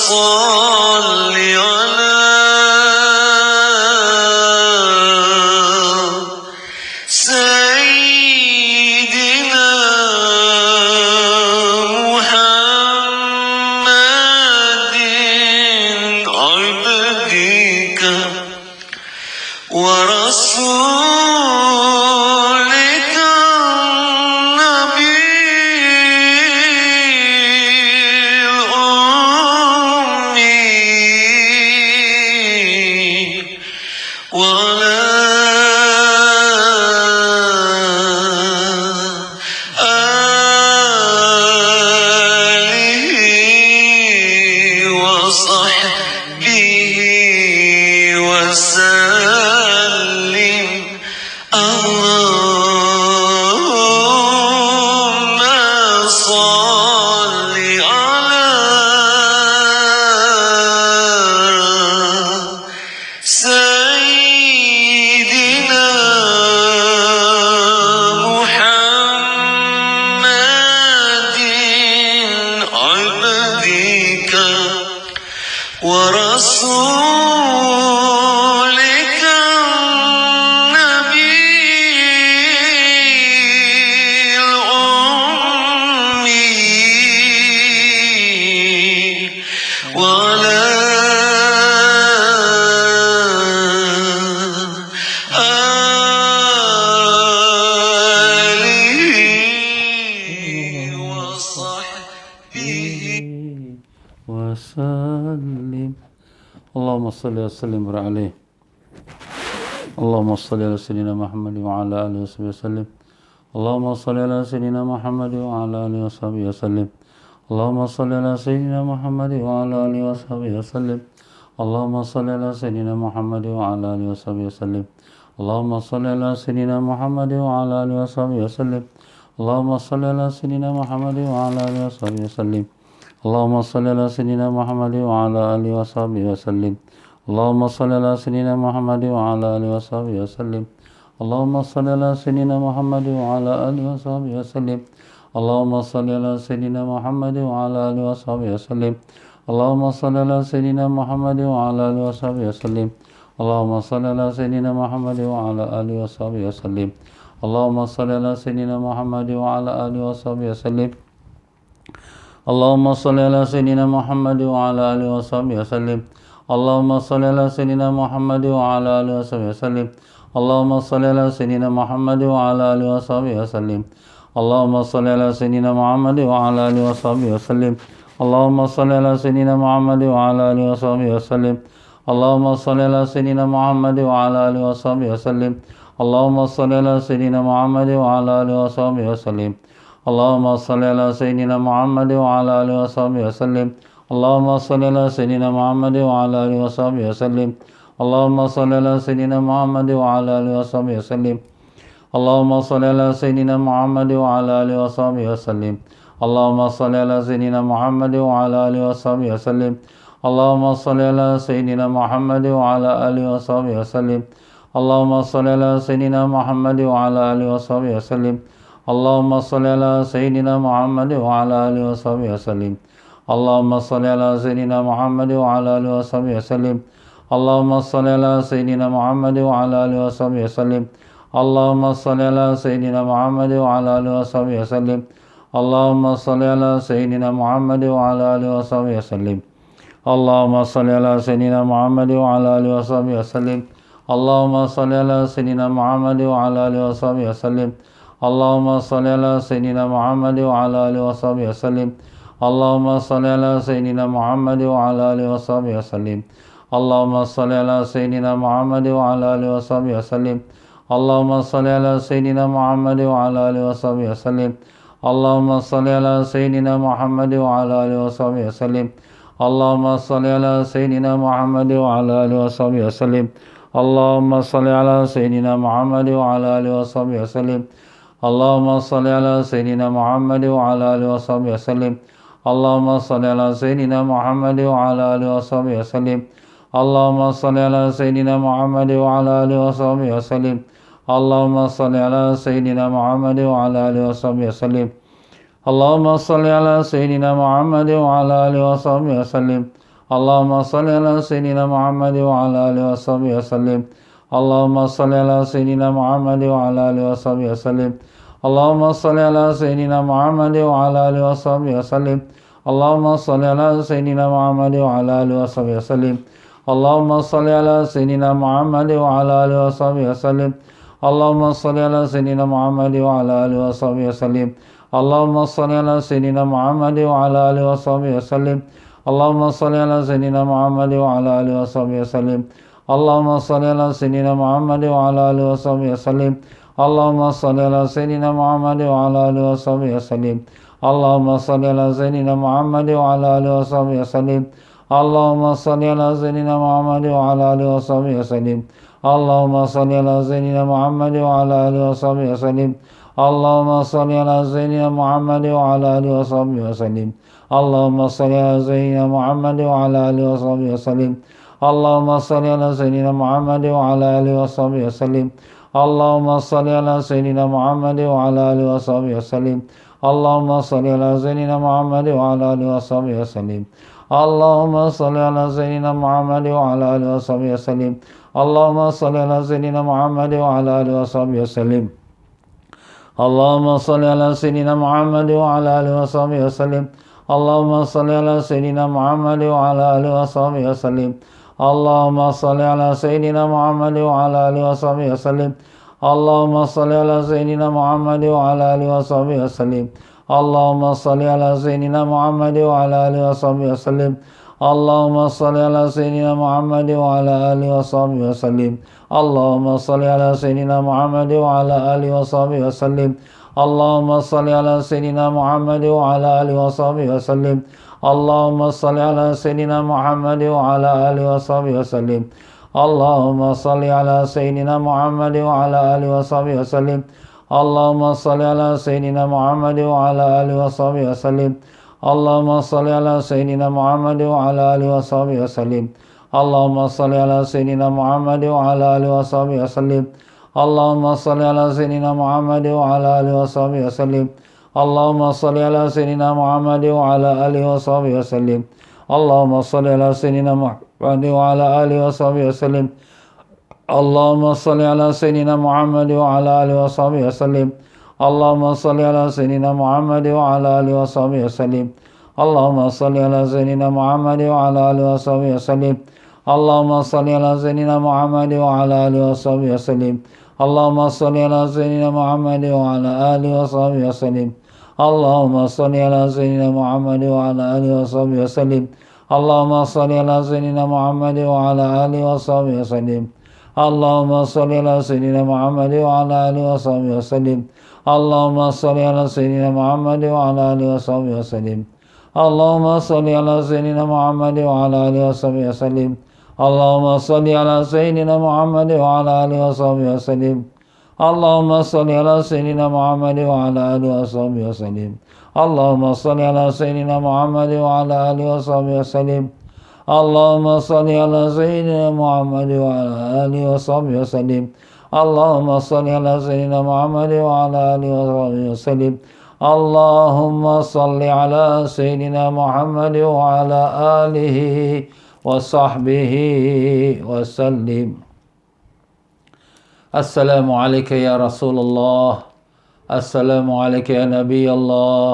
صل على سيدنا محمد عبدك ورسولك النبي الأمي وعلى آله وصحبه وسلم اللهم صل على سيدنا محمد عبدك ورسولك النبي الأمي وعلى آله وصحبه وسلم. اللهم صل وسلم عليه. اللهم صل على سيدنا محمد وعلى آله وصحبه وسلم. اللهم صل على سيدنا محمد وعلى آله وصحبه وسلم. اللهم صل على سيدنا محمد وعلى آله وصحبه وسلم. اللهم صل على سيدنا محمد وعلى آله وصحبه وسلم. اللهم صل على سيدنا محمد وعلى آله وصحبه وسلم. اللهم صل على سيدنا محمد وعلى آله وصحبه وسلم. اللهم صل على سيدنا محمد وعلى آله وصحبه وسلم. اللهم صل على سيدنا محمد وعلى آله وصحبه وسلم. اللهم صل على سيدنا محمد وعلى آله وصحبه وسلم. اللهم صل على سيدنا محمد وعلى آله وصحبه وسلم. اللهم صل على سيدنا محمد وعلى آله وصحبه وسلم. اللهم صل على سيدنا محمد وعلى آله وصحبه وسلم. اللهم صل على سيدنا محمد وعلى آله وصحبه وسلم. اللهم صل على سيدنا محمد وعلى آله وصحبه وسلم. اللهم صل على سيدنا محمد وعلى آله وصحبه وسلم. اللهم صل على سيدنا محمد وعلى آله وصحبه وسلم. اللهم صل على سيدنا محمد وعلى آله وصحبه وسلم. اللهم صل على سيدنا محمد وعلى آله وصحبه وسلم. اللهم صل على سيدنا محمد وعلى آله وصحبه وسلم. اللهم صل على سيدنا محمد وعلى آله وصحبه وسلم. اللهم صل على سيدنا محمد وعلى آله وصحبه وسلم. اللهم صل على سيدنا محمد وعلى آله وصحبه وسلم. اللهم صل على سيدنا محمد وعلى آله وصحبه وسلم. اللهم صل على سيدنا محمد وعلى آله وصحبه وسلم. اللهم صل على سيدنا محمد وعلى آله وصحبه وسلم. اللهم صل على سيدنا محمد وعلى آله وصحبه وسلم. اللهم صل على سيدنا محمد وعلى آله وصحبه وسلم. اللهم صل على سيدنا محمد وعلى آله وصحبه وسلم. اللهم صل على سيدنا محمد وعلى آله وصحبه وسلم. اللهم صل على سيدنا محمد وعلى آله وصحبه وسلم. اللهم صل على سيدنا محمد وعلى آله وصحبه وسلم. اللهم صل على سيدنا محمد وعلى آله وصحبه وسلم. اللهم صل على سيدنا محمد وعلى آله وصحبه وسلم. اللهم صل على سيدنا محمد وعلى آله وصحبه وسلم. اللهم صل على سيدنا محمد وعلى آله وصحبه وسلم. اللهم صل على سيدنا محمد وعلى آله وصحبه وسلم. اللهم صل على سيدنا محمد وعلى آله وصحبه وسلم. اللهم صل على سيدنا محمد وعلى آله وصحبه وسلم. اللهم صل على سيدنا محمد وعلى آله وصحبه وسلم. اللهم صل على سيدنا محمد وعلى آله وصحبه وسلم. اللهم صل على سيدنا محمد وعلى آله وصحبه وسلم. اللهم صل على سيدنا محمد وعلى آله وصحبه وسلم. اللهم صل على سيدنا محمد وعلى آله وصحبه وسلم. اللهم صل على سيدنا محمد وعلى آله وصحبه وسلم. اللهم صل على سيدنا محمد وعلى آله وصحبه وسلم. اللهم صل على سيدنا محمد وعلى آله وصحبه وسلم. اللهم صل على سيدنا محمد وعلى آله وصحبه وسلم اللهم صل على سيدنا محمد وعلى آله وصحبه وسلم اللهم صل على سيدنا محمد وعلى آله وصحبه وسلم اللهم صل على سيدنا محمد وعلى آله وصحبه وسلم اللهم صل على سيدنا محمد وعلى آله وصحبه وسلم اللهم صل على سيدنا محمد وعلى آله وصحبه وسلم اللهم صل على سيدنا محمد وعلى آله وصحبه وسلم اللهم صل على سيدنا محمد وعلى آله وصحبه وسلم اللهم صل على سيدنا محمد وعلى آله وصحبه وسلم اللهم صل على سيدنا محمد وعلى آله وصحبه وسلم اللهم صل على سيدنا محمد وعلى آله وصحبه وسلم اللهم صل على سيدنا محمد وعلى آله وصحبه وسلم اللهم صل على سيدنا محمد وعلى آله وصحبه وسلم اللهم صل على سيدنا محمد وعلى آله وصحبه وسلم اللهم صل على سيدنا محمد وعلى آله وصحبه وسلم اللهم صل على سيدنا محمد وعلى آله وصحبه وسلم اللهم صل على سيدنا محمد وعلى آله وصحبه وسلم اللهم صل على سيدنا محمد وعلى آله وصحبه وسلم اللهم صل على سيدنا محمد وعلى آله وصحبه وسلم اللهم صل على سيدنا محمد وعلى آله وصحبه وسلم اللهم صل على سيدنا محمد وعلى آله وصحبه وسلم اللهم صل على سيدنا محمد وعلى آله وصحبه وسلم اللهم صل على سيدنا محمد وعلى آله وصحبه وسلم اللهم صل على سيدنا محمد وعلى آله وصحبه وسلم اللهم صل على سيدنا محمد وعلى آله وصحبه وسلم اللهم صل على سيدنا محمد وعلى آله وصحبه وسلم اللهم صل على سيدنا محمد وعلى آله وصحبه وسلم اللهم صل على سيدنا محمد وعلى آله وصحبه وسلم اللهم صل على سيدنا محمد وعلى آله وصحبه وسلم اللهم صل على سيدنا محمد وعلى آله وصحبه وسلم اللهم صل على سيدنا محمد وعلى آله وصحبه وسلم اللهم صل على سيدنا محمد وعلى آله وصحبه وسلم اللهم صل على سيدنا محمد وعلى آله وصحبه وسلم اللهم صل على سيدنا محمد وعلى آله وصحبه وسلم اللهم صل على سيدنا محمد وعلى آله وصحبه وسلم اللهم صل على سيدنا محمد وعلى آله وصحبه وسلم اللهم صل على سيدنا محمد وعلى آله وصحبه وسلم اللهم صل على سيدنا محمد وعلى آله وصحبه وسلم اللهم صل على سيدنا محمد وعلى آله وصحبه وسلم اللهم صل على سيدنا محمد وعلى آله وصحبه وسلم اللهم صل على سيدنا محمد وعلى آله وصحبه وسلم اللهم صل على سيدنا محمد وعلى آله وصحبه وسلم اللهم صل على سيدنا محمد وعلى آله وصحبه وسلم اللهم صل على سيدنا محمد وعلى آله وصحبه وسلم اللهم صل على سيدنا محمد وعلى آله وصحبه وسلم اللهم صل على سيدنا محمد وعلى آله وصحبه وسلم اللهم صل على سيدنا محمد وعلى آله وصحبه وسلم اللهم صل على سيدنا محمد وعلى آله وصحبه وسلم اللهم صل على سيدنا محمد وعلى آله وصحبه وسلم اللهم صل على سيدنا محمد وعلى آله وصحبه وسلم اللهم صل على سيدنا محمد وعلى آله وصحبه وسلم اللهم صل على سيدنا محمد وعلى آله وصحبه وسلم. السلام عليك يا رسول الله السلام عليك يا نبي الله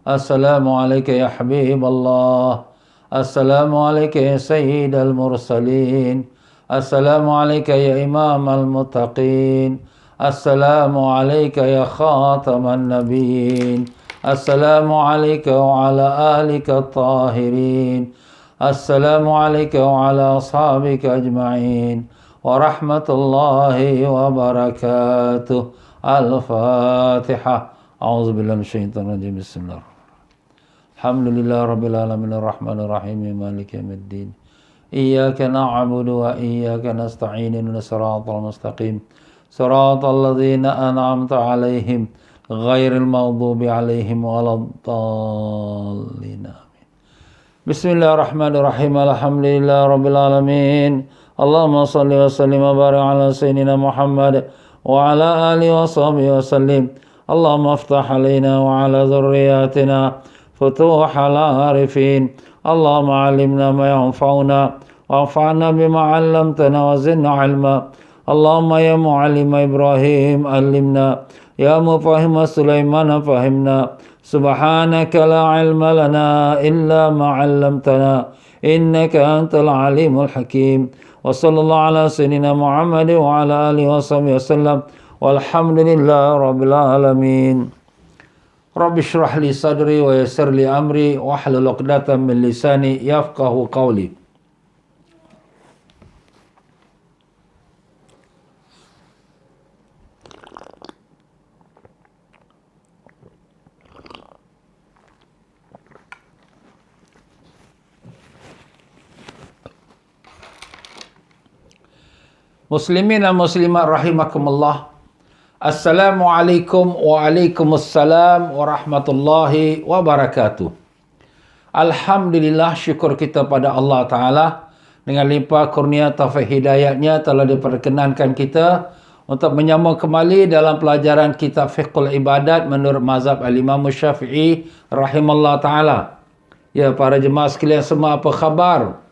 السلام عليك يا حبيب الله السلام عليك يا سيد المرسلين السلام عليك يا إمام المتقين السلام عليك يا خاتم النبيين السلام عليك وعلى آلك الطاهرين السلام عليك وعلى أصحابك أجمعين ورحمة الله وبركاته. الفاتحة. أعوذ بالله من الشيطان الرجيم. بسم الله الحمد لله رب العالمين الرحمن الرحيم مالك يوم الدين إياك نعبد وإياك نستعين اهدنا الصراط المستقيم صراط الذين أنعمت عليهم غير المغضوب عليهم ولا الضالين. بسم الله الرحمن الرحيم الحمد لله رب العالمين اللهم صل وسلم وبارك على سيدنا محمد وعلى آله وصحبه وسلم. اللهم افتح علينا وعلى ذرياتنا فتوح العارفين اللهم علمنا ما ينفعنا وانفعنا بما علمتنا وزدنا علما اللهم يا معلم إبراهيم علمنا يا مفهم سليمان فهمنا سبحانك لا علم لنا إلا ما علمتنا إنك أنت العليم الحكيم وصلى الله على سيدنا محمد وعلى آله وصحبه وسلم والحمد لله رب العالمين رب اشرح لي صدري ويسر لي أمري واحلل عقدة من لساني يفقه قولي. Muslimin dan muslimat rahimakumullah. Assalamualaikum waalaikumsalam warahmatullahi wabarakatuh. Alhamdulillah, syukur kita pada Allah Ta'ala. Dengan limpah kurnia taufik hidayatnya telah diperkenankan kita untuk menyambung kembali dalam pelajaran kitab Fiqhul Ibadat menurut mazhab Al-Imam Syafi'i rahimallahu ta'ala. Ya, para jemaah sekalian semua, apa khabar?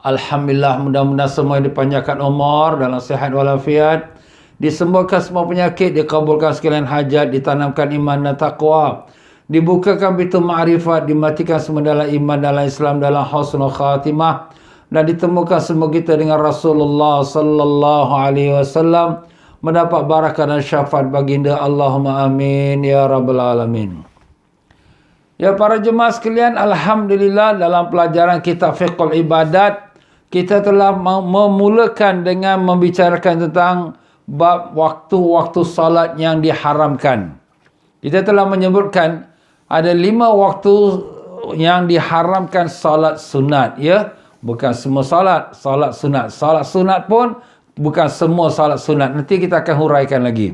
Alhamdulillah, mudah-mudahan semua dipanjangkan umur dalam sihat walafiat, disembuhkan semua penyakit, dikabulkan sekalian hajat, ditanamkan iman dan taqwa, dibukakan pintu ma'rifat, dimatikan semua dalam iman, dalam Islam, dalam husnul khatimah, dan ditemukan semua kita dengan Rasulullah sallallahu alaihi wasallam, mendapat barakah dan syafaat baginda. Allahumma amin ya rabbal alamin. Ya para jemaah sekalian, alhamdulillah dalam pelajaran kitab Fiqhul Ibadat kita telah memulakan dengan membicarakan tentang bab waktu-waktu salat yang diharamkan. Kita telah menyebutkan ada 5 waktu yang diharamkan salat sunat, ya. Bukan semua salat, salat sunat. Salat sunat pun bukan semua salat sunat. Nanti kita akan huraikan lagi.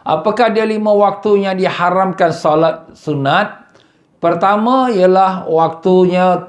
Apakah dia 5 waktu yang diharamkan salat sunat? Pertama ialah waktunya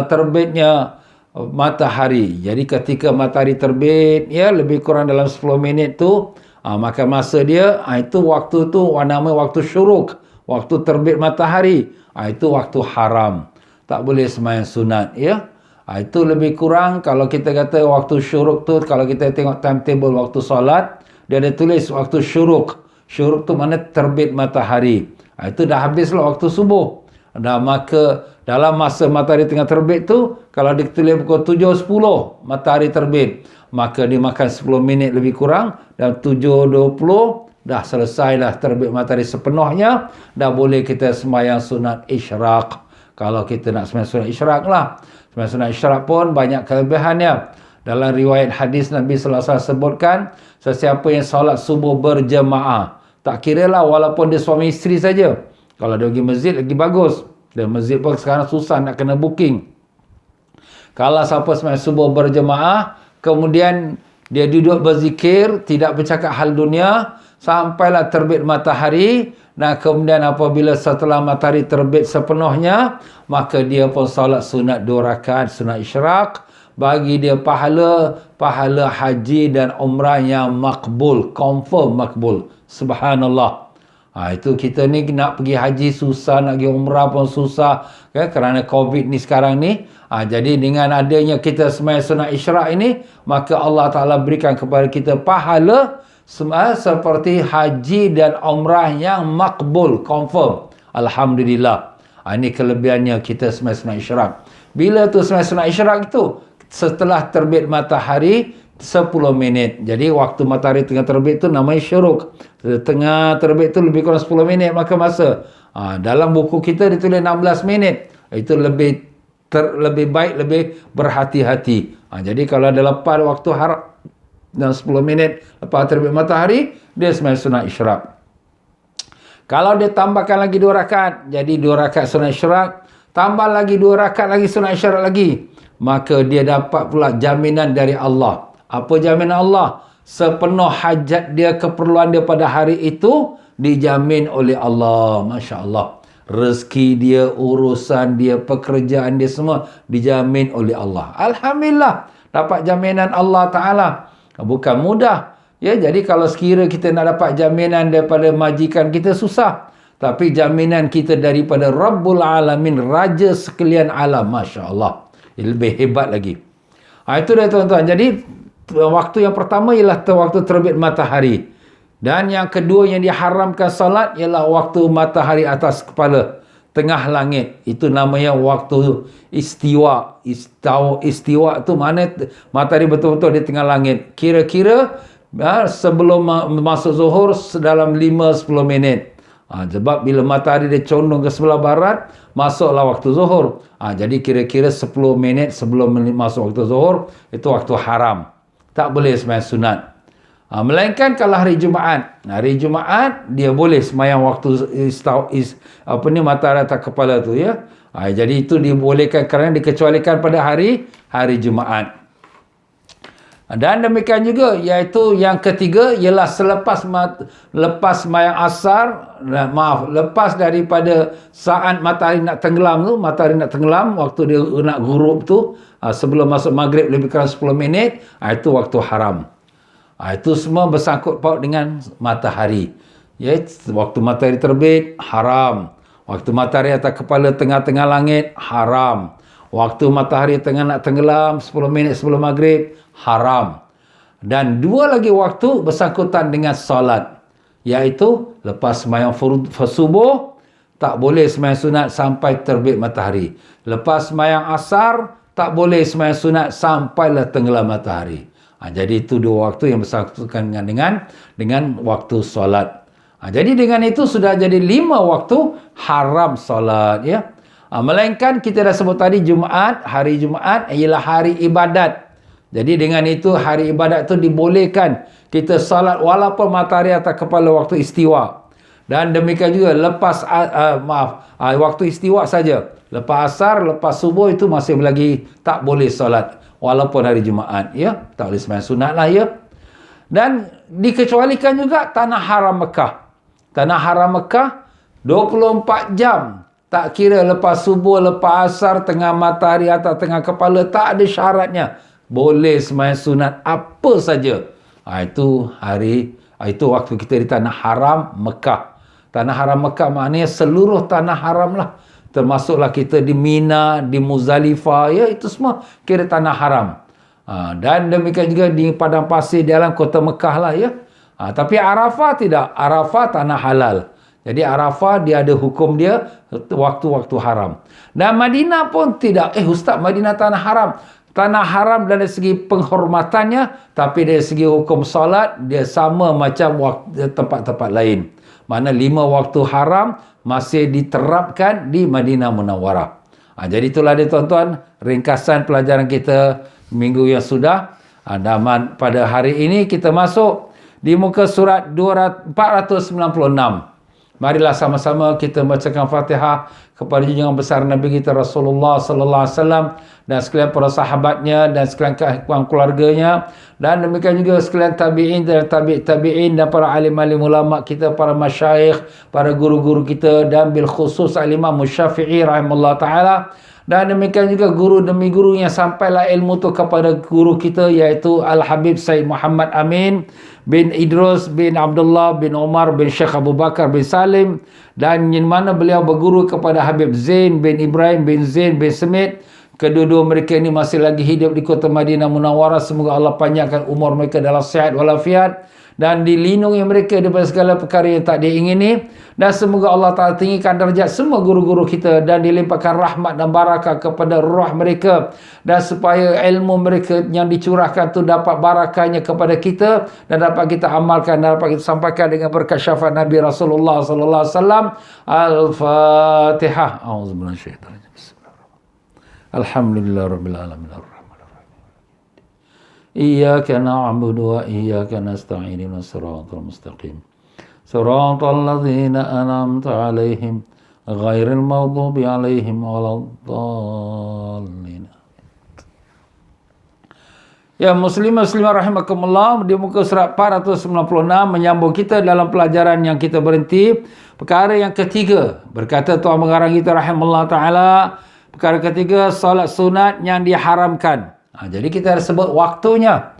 terbitnya matahari. Jadi ketika matahari terbit, ya, lebih kurang dalam 10 minit tu, maka masa dia, itu waktu tu nama waktu syuruk, waktu terbit matahari. Itu waktu haram. Tak boleh sembahyang sunat, ya. Itu lebih kurang kalau kita kata waktu syuruk tu, kalau kita tengok timetable waktu solat, dia ada tulis waktu syuruk. Syuruk tu mana terbit matahari. Itu dah habislah waktu subuh. Dan maka dalam masa matahari tengah terbit tu, kalau ditulis pukul 7.10 matahari terbit, maka dia makan 10 minit lebih kurang, dan 7.20 dah selesai dah terbit matahari sepenuhnya, dah boleh kita sembahyang sunat isyraq. Kalau kita nak sembahyang sunat isyraq lah. Sembahyang sunat isyraq pun banyak kelebihannya. Dalam riwayat hadis Nabi sallallahu alaihi wasallam sebutkan, sesiapa yang solat subuh berjemaah, tak kira lah walaupun dia suami isteri saja. Kalau dia pergi masjid lagi bagus. Dan masjid pun sekarang susah nak kena booking. Kalau siapa sembahyang subuh berjemaah, kemudian dia duduk berzikir, tidak bercakap hal dunia, sampailah terbit matahari, dan kemudian apabila setelah matahari terbit sepenuhnya, maka dia pun solat sunat 2 rakaat, sunat isyraq, bagi dia pahala haji dan umrah yang makbul, confirm makbul. Subhanallah. Itu kita ni nak pergi haji susah, nak pergi umrah pun susah, kan? Kerana COVID ni sekarang ni. Jadi dengan adanya kita sembahyang sunat isyraq ini, maka Allah Ta'ala berikan kepada kita pahala seperti haji dan umrah yang makbul, confirm. Alhamdulillah. Ini kelebihannya kita sembahyang sunat isyraq. Bila tu sembahyang sunat isyraq itu? Setelah terbit matahari 10 minit. Jadi waktu matahari tengah terbit tu namanya syuruk. Tengah terbit tu lebih kurang 10 minit maka masa. Dalam buku kita ditulis 16 minit. Itu lebih baik, lebih berhati-hati. Jadi kalau ada lepas waktu haram dan 10 minit lepas terbit matahari, dia sembahyang sunat isyraq. Kalau dia tambahkan lagi 2 rakaat, jadi 2 rakaat sunat isyraq, tambah lagi 2 rakaat lagi sunat isyraq lagi, maka dia dapat pula jaminan dari Allah. Apa jaminan Allah? Sepenuh hajat dia, keperluan dia pada hari itu dijamin oleh Allah. Masya Allah. Rezeki dia, urusan dia, pekerjaan dia semua dijamin oleh Allah. Alhamdulillah. Dapat jaminan Allah Ta'ala. Bukan mudah. Ya, jadi kalau sekira kita nak dapat jaminan daripada majikan kita, susah. tapi jaminan kita daripada Rabbul Alamin, Raja sekalian alam. Masya Allah. Lebih hebat lagi. Itu dia tuan-tuan. Jadi waktu yang pertama ialah waktu terbit matahari. Dan yang kedua yang diharamkan salat ialah waktu matahari atas kepala, tengah langit. Itu namanya waktu istiwa. Istiwa tu mana matahari betul-betul di tengah langit. Kira-kira sebelum masuk zuhur dalam 5-10 minit. Sebab bila matahari dia condong ke sebelah barat, masuklah waktu zuhur. Jadi kira-kira 10 minit sebelum masuk waktu zuhur, itu waktu haram. Tak boleh sembahyang sunat. Melainkan kalau hari Jumaat. Hari Jumaat dia boleh sembahyang waktu matahari atas kepala tu ya. Jadi itu dibolehkan kerana dikecualikan pada hari Jumaat. Dan demikian juga, iaitu yang ketiga ialah lepas sembahyang asar, lepas daripada saat matahari nak tenggelam tu, waktu dia nak gurub tu, sebelum masuk maghrib lebih kurang 10 minit, itu waktu haram. Itu semua bersangkut paut dengan matahari. Waktu matahari terbit, haram. Waktu matahari atas kepala tengah-tengah langit, haram. Waktu matahari tengah nak tenggelam 10 minit sebelum maghrib, haram. Dan dua lagi waktu bersangkutan dengan solat, iaitu lepas sembahyang subuh tak boleh sembahyang sunat sampai terbit matahari. Lepas sembahyang asar tak boleh sembahyang sunat sampailah tenggelam matahari. Jadi itu dua waktu yang bersangkutan dengan waktu solat. Jadi dengan itu sudah jadi 5 waktu haram solat ya. Melainkan kita dah sebut tadi hari Jumaat ialah hari ibadat. Jadi dengan itu hari ibadat itu dibolehkan kita salat walaupun matahari atas kepala waktu istiwa. Dan demikian juga lepas waktu istiwa saja. Lepas asar, lepas subuh itu masih lagi tak boleh salat walaupun hari Jumaat ya. Tak boleh sembahyang sunat lah ya. Dan dikecualikan juga tanah haram Mekah. Tanah haram Mekah 24 jam. Tak kira lepas subuh, lepas asar, tengah matahari atas tengah kepala, tak ada syaratnya. Boleh sembahyang sunat apa saja. Itu waktu kita di tanah haram Mekah. Tanah haram Mekah maknanya seluruh tanah haram lah. Termasuklah kita di Mina, di Muzdalifah, ya itu semua kira tanah haram. Dan demikian juga di padang pasir di dalam kota Mekah lah ya. Tapi Arafah tidak. Arafah tanah halal. Jadi Arafah dia ada hukum dia waktu-waktu haram. Dan Madinah pun tidak. Ustaz, Madinah tanah haram. Tanah haram dari segi penghormatannya, tapi dari segi hukum solat dia sama macam tempat-tempat lain. Mana 5 waktu haram masih diterapkan di Madinah Munawwarah. Jadi itulah dia tuan-tuan ringkasan pelajaran kita minggu yang sudah. Dan pada hari ini kita masuk di muka surat 496. Marilah sama-sama kita bacakan Fatihah kepada junjungan besar Nabi kita Rasulullah sallallahu alaihi wasallam dan sekalian para sahabatnya dan sekalian keluarganya, dan demikian juga sekalian tabi'in dan tabi'in dan para alim-alim ulama kita, para masyayikh, para guru-guru kita, dan bil khusus al-Imam Syafi'i rahimahullah taala. Dan demikian juga guru demi guru yang sampailah ilmu tu kepada guru kita, iaitu Al-Habib Said Muhammad Amin bin Idrus bin Abdullah bin Umar bin Syekh Abu Bakar bin Salim, dan yang mana beliau berguru kepada Habib Zain bin Ibrahim bin Zain bin Semit. Kedua-dua mereka ini masih lagi hidup di kota Madinah Munawwarah. Semoga Allah panjangkan umur mereka dalam sihat walafiat dan dilindungi mereka daripada segala perkara yang tak diingini. Dan semoga Allah Ta'ala tinggikan darjat semua guru-guru kita dan dilimpahkan rahmat dan barakah kepada roh mereka, dan supaya ilmu mereka yang dicurahkan tu dapat barakahnya kepada kita dan dapat kita amalkan dan dapat kita sampaikan dengan berkat syafaat Nabi Rasulullah sallallahu alaihi wasallam. Al-Fatihah. A'udzubillahi minasyaitanir rajim. Bismillahirrahmanirrahim. Alhamdulillahirabbil alamin. Iyyaka na'budu wa iyyaka nasta'in. Ihdinas siratal mustaqim. Siratal ladzina an'amta 'alaihim ghairil maghdubi 'alaihim waladdallin. Ya muslimah rahimakumullah, di muka surat 496 menyambung kita dalam pelajaran yang kita berhenti. Perkara yang ketiga, berkata Tuan Pengarang kita rahimahullah taala, perkara ketiga, solat sunat yang diharamkan. Jadi kita ada sebut waktunya.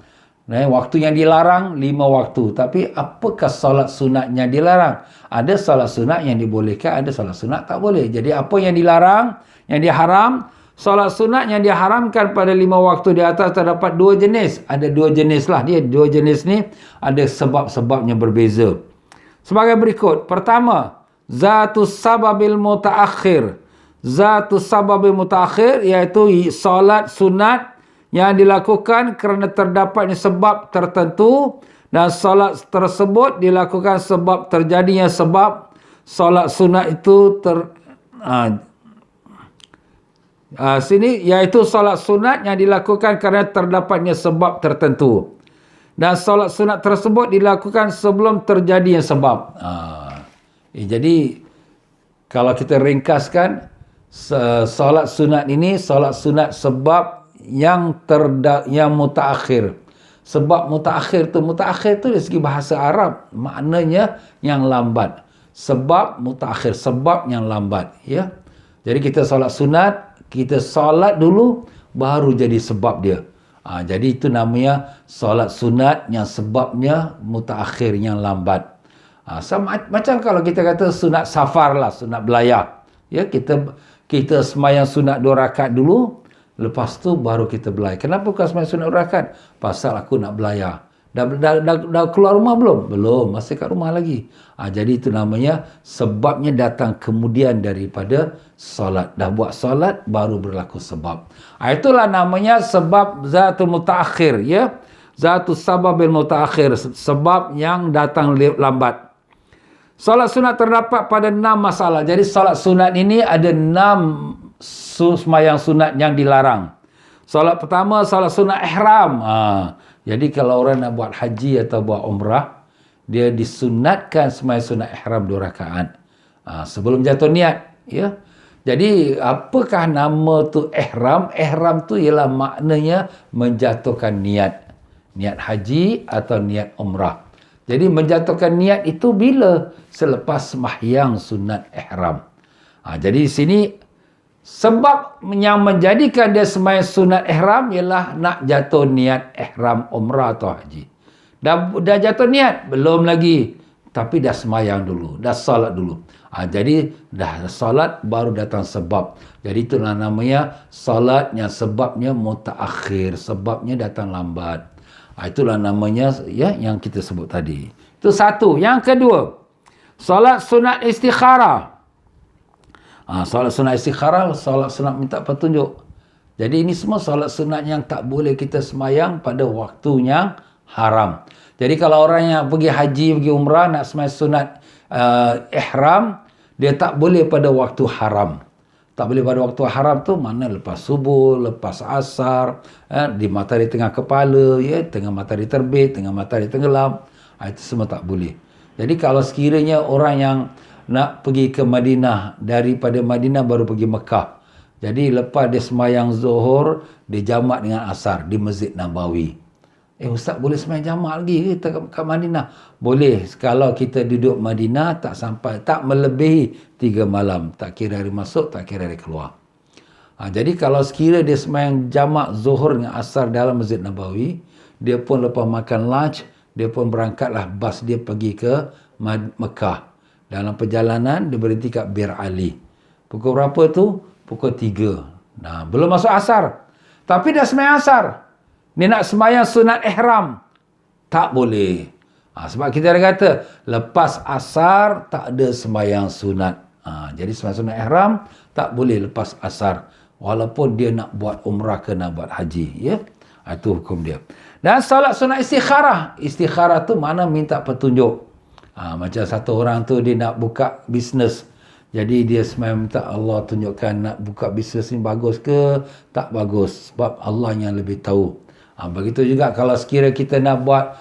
Waktu yang dilarang 5 waktu. Tapi apakah solat sunat yang dilarang? Ada solat sunat yang dibolehkan, ada solat sunat tak boleh. Jadi apa yang dilarang, yang diharam, solat sunat yang diharamkan pada 5 waktu di atas terdapat 2 jenis. Ada 2 jenis lah. Dia 2 jenis ni ada sebab-sebabnya berbeza. Sebagai berikut. Pertama, zatus sababil mutaakhir. Zatus sababil mutaakhir iaitu solat sunat yang dilakukan kerana terdapatnya sebab tertentu dan solat tersebut dilakukan sebab terjadinya sebab solat sunat itu sini iaitu solat sunat yang dilakukan kerana terdapatnya sebab tertentu dan solat sunat tersebut dilakukan sebelum terjadinya sebab. Jadi kalau kita ringkaskan, solat sunat ini solat sunat sebab yang mutaakhir. Sebab mutaakhir tu dari segi bahasa Arab maknanya yang lambat. Sebab mutaakhir, sebab yang lambat, ya. Jadi kita solat sunat, kita solat dulu baru jadi sebab dia. Jadi itu namanya solat sunat yang sebabnya mutaakhir, yang lambat. Macam kalau kita kata sunat safar lah, sunat belayar. Ya, kita sembahyang sunat 2 rakaat dulu, lepas tu baru kita belayar. Kenapa kau sembahyang sunat 2 rakaat? Pasal aku nak belayar. Dah keluar rumah belum? Belum, masih kat rumah lagi. Jadi itu namanya sebabnya datang kemudian daripada solat. Dah buat solat baru berlaku sebab. Itulah namanya sebab zatul mutaakhir, ya. Zatus sababil mutaakhir, sebab yang datang lambat. Solat sunat terdapat pada 6 masalah. Jadi solat sunat ini ada 6 sembahyang sunat yang dilarang. Solat pertama, solat sunat ihram. Jadi kalau orang nak buat haji atau buat umrah, dia disunatkan sembahyang sunat ihram 2 rakaat. Sebelum jatuh niat, ya. Jadi apakah nama tu ihram? Ihram tu ialah maknanya menjatuhkan niat. Niat haji atau niat umrah. Jadi menjatuhkan niat itu bila? Selepas sembahyang sunat ihram. Jadi di sini sebab yang menjadikan dia sembahyang sunat ihram ialah nak jatuh niat ihram umrah atau haji. Dah jatuh niat? Belum lagi. Tapi dah sembahyang dulu. Dah solat dulu. Jadi dah solat baru datang sebab. Jadi itulah namanya solat yang sebabnya mutaakhir. Sebabnya datang lambat. Itulah namanya, ya, yang kita sebut tadi. Itu satu. Yang kedua, solat sunat istikharah. Solat sunat istikharah, solat sunat minta petunjuk. Jadi ini semua solat sunat yang tak boleh kita sembahyang pada waktu yang haram. Jadi kalau orang yang pergi haji, pergi umrah, nak sembahyang sunat ihram, dia tak boleh pada waktu haram. Tak boleh pada waktu haram tu mana lepas subuh, lepas asar, di matahari tengah kepala, ya, tengah matahari terbit, tengah matahari tenggelam. Itu semua tak boleh. Jadi kalau sekiranya orang yang nak pergi ke Madinah, daripada Madinah baru pergi Mekah. Jadi lepas dia sembahyang zuhur, dia jamak dengan asar di Masjid Nabawi. Ustaz boleh sembahyang jamak lagi ke kat Madinah? Boleh. Kalau kita duduk Madinah tak melebihi 3 malam. Tak kira hari masuk, tak kira hari keluar. Jadi kalau sekira dia sembahyang jamak zuhur dengan asar dalam Masjid Nabawi, dia pun lepas makan lunch, dia pun berangkatlah bas dia pergi ke Mekah. Dalam perjalanan dia berhenti kat Bir Ali. Pukul berapa tu? Pukul 3. Belum masuk asar. Tapi dah sembahyang asar. Dia nak sembahyang sunat ihram. Tak boleh. Sebab kita dah kata, lepas asar tak ada sembahyang sunat. Jadi sembahyang sunat ihram tak boleh lepas asar. Walaupun dia nak buat umrah ke nak buat haji. Ya? Itu hukum dia. Dan solat sunat istikharah. Istikharah tu mana minta petunjuk. Macam satu orang tu dia nak buka bisnes. Jadi dia sembahyang minta Allah tunjukkan nak buka bisnes ni bagus ke tak bagus. Sebab Allah yang lebih tahu. Begitu juga kalau sekira kita nak buat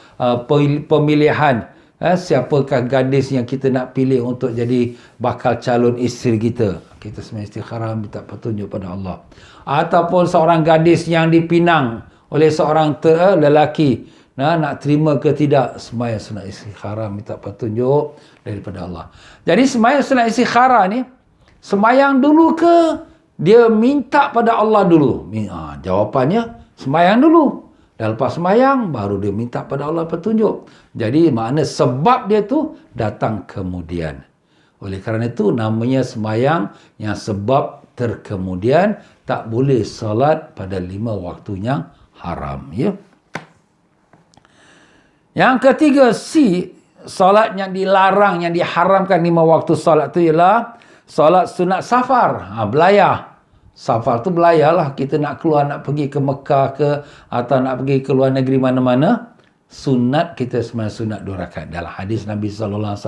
pemilihan, siapakah gadis yang kita nak pilih untuk jadi bakal calon isteri kita. Kita sembahyang istikharah minta petunjuk pada Allah. Ataupun seorang gadis yang dipinang oleh seorang lelaki, nak terima ke tidak, sembahyang sunat istikharah minta petunjuk daripada Allah. Jadi sembahyang sunat istikharah ni sembahyang dulu ke dia minta pada Allah dulu? Jawapannya sembahyang dulu. Dah lepas sembahyang, baru dia minta pada Allah petunjuk. Jadi makna sebab dia tu datang kemudian. Oleh kerana itu namanya sembahyang yang sebab terkemudian, tak boleh solat pada 5 waktu yang haram. Ya. Yang ketiga, solat yang dilarang, yang diharamkan 5 waktu solat tu ialah solat sunat safar, belayar. Safar tu belayar lah. Kita nak keluar, nak pergi ke Mekah ke, atau nak pergi ke luar negeri mana-mana. Sunat kita sembahyang sunat 2 rakaat. Dalam hadis Nabi SAW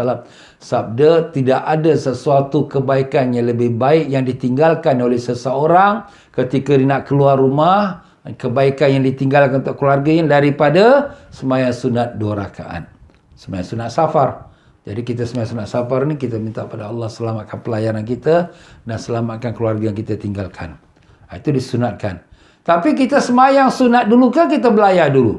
sabda, tidak ada sesuatu kebaikan yang lebih baik yang ditinggalkan oleh seseorang ketika dia nak keluar rumah, kebaikan yang ditinggalkan untuk keluarganya daripada sembahyang sunat 2 rakaat. Sembahyang sunat safar. Jadi kita sembahyang sunat safar ni, kita minta pada Allah selamatkan pelayanan kita dan selamatkan keluarga yang kita tinggalkan. Itu disunatkan. Tapi kita sembahyang sunat dulu ke kita belayar dulu?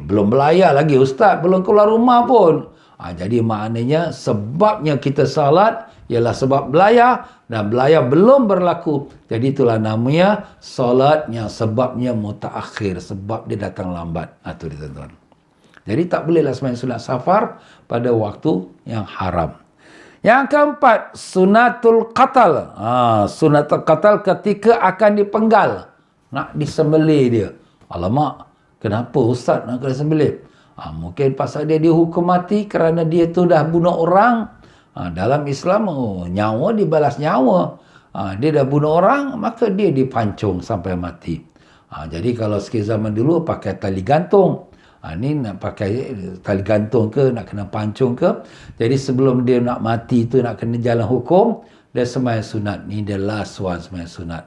Belum belayar lagi ustaz, belum keluar rumah pun. Jadi maknanya sebabnya kita salat ialah sebab belayar, dan belayar belum berlaku. Jadi itulah namanya salat yang sebabnya mutaakhir, sebab dia datang lambat. Itu dia tuan-tuan. Jadi tak bolehlah sembahyang sunat safar pada waktu yang haram. Yang keempat, sunatul qatal. Sunatul qatal ketika akan dipenggal, nak disembelih dia. Alamak, kenapa ustaz nak kena sembelih? Mungkin pasal dia dihukum mati kerana dia tu dah bunuh orang. Dalam Islam, nyawa dibalas nyawa. Dia dah bunuh orang, maka dia dipancung sampai mati. Jadi kalau sikit zaman dulu pakai tali gantung. Ni nak pakai tali gantung ke, nak kena pancung ke. Jadi sebelum dia nak mati tu, nak kena jalan hukum, dia sembahyang sunat. Ni the last one sembahyang sunat.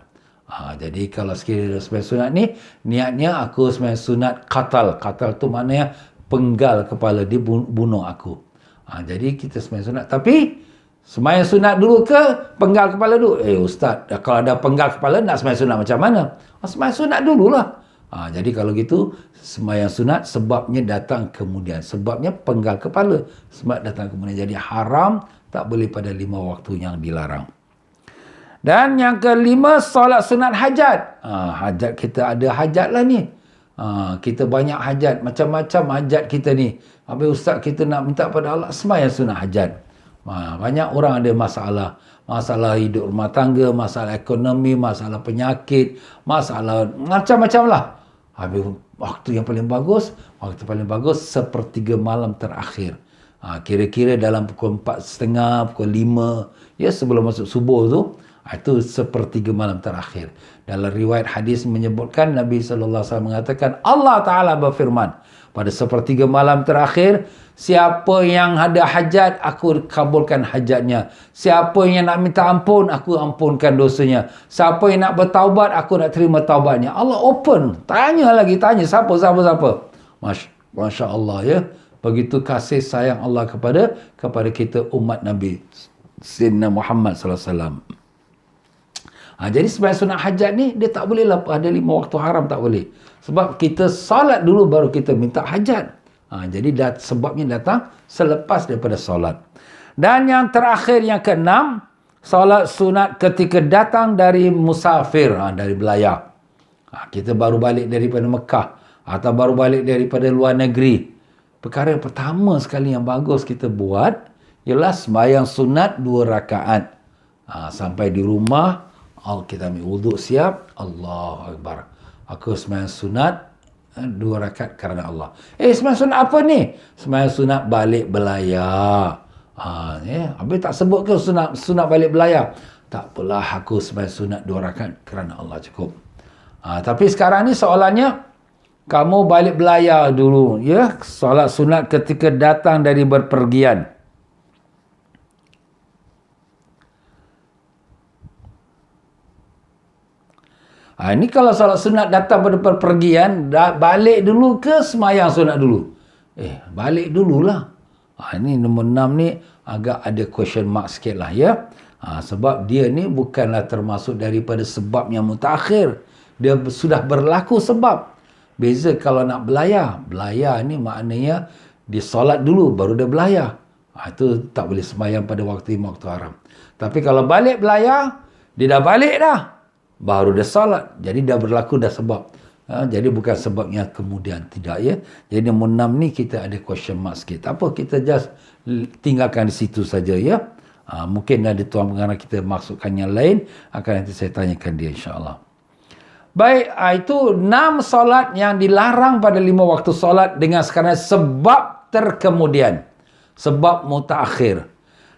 Jadi kalau sekiranya sembahyang sunat ni, niatnya aku sembahyang sunat qatal. Qatal tu maknanya penggal kepala dia, bunuh aku. Jadi kita sembahyang sunat. Tapi sembahyang sunat dulu ke penggal kepala dulu? Ustaz, kalau ada penggal kepala nak sembahyang sunat macam mana? Sembahyang sunat dululah. Jadi kalau gitu sembahyang sunat sebabnya datang kemudian. Sebabnya penggal kepala, sebab datang kemudian. Jadi haram, tak boleh pada 5 waktu yang dilarang. Dan yang kelima, solat sunat hajat. Hajat kita ada hajat lah ni. Kita banyak hajat, macam-macam hajat kita ni. Habis ustaz kita nak minta pada Allah sembahyang sunat hajat. Banyak orang ada masalah. Masalah hidup rumah tangga, masalah ekonomi, masalah penyakit, masalah macam-macam lah. Habis waktu yang paling bagus, sepertiga malam terakhir. Kira-kira dalam pukul 4.30, pukul 5, ya sebelum masuk subuh tu, itu sepertiga malam terakhir. Dalam riwayat hadis menyebutkan, Nabi SAW mengatakan, Allah Ta'ala berfirman, pada sepertiga malam terakhir, siapa yang ada hajat, aku kabulkan hajatnya. Siapa yang nak minta ampun, aku ampunkan dosanya. Siapa yang nak bertaubat, aku nak terima taubatnya. Allah open. Tanya siapa. Masya Allah ya. Begitu kasih sayang Allah kepada kita umat Nabi Sayyidina Muhammad SAW. Jadi sembahyang sunat hajat ni, dia tak boleh lah ada 5 waktu haram, tak boleh. Sebab kita salat dulu baru kita minta hajat. Jadi sebabnya datang selepas daripada solat. Dan yang terakhir, yang keenam, solat sunat ketika datang dari musafir, dari belayar. Kita baru balik daripada Mekah atau baru balik daripada luar negeri. Perkara yang pertama sekali yang bagus kita buat ialah sembahyang sunat 2 rakaat. Sampai di rumah, kita ambil wuduk siap, Allahu Akbar. Aku sembahyang sunat 2 rakaat kerana Allah. Sembahyang sunat apa ni? Sembahyang sunat balik belayar. Habis tak sebut ke sunat balik belayar? Tak apalah, aku sembahyang sunat 2 rakaat kerana Allah, cukup. Tapi sekarang ni soalannya, kamu balik belayar dulu, ya, solat sunat ketika datang dari berpergian. Ini kalau solat sunat datang pada perpergian, balik dulu ke sembahyang sunat dulu? Balik dululah. Ini nombor 6 ni agak ada question mark sikit lah ya. Sebab dia ni bukanlah termasuk daripada sebab yang mutakhir. Dia sudah berlaku sebab. Beza kalau nak belayar. Belayar ni maknanya dia solat dulu baru dia belayar. Itu tak boleh sembahyang pada waktu haram. Tapi kalau balik belayar, dia dah balik dah, baru dia solat. Jadi dah berlaku dah sebab. Jadi bukan sebabnya kemudian, tidak ya. Jadi nombor 6 ni kita ada question mark sikit. Tak apa, kita just tinggalkan di situ saja ya. Mungkin ada tuan pengarah kita maksudkan yang lain, akan nanti saya tanyakan dia insya-Allah. Baik, itu 6 solat yang dilarang pada 5 waktu solat dengan sekadar sebab terkemudian, sebab mutaakhir.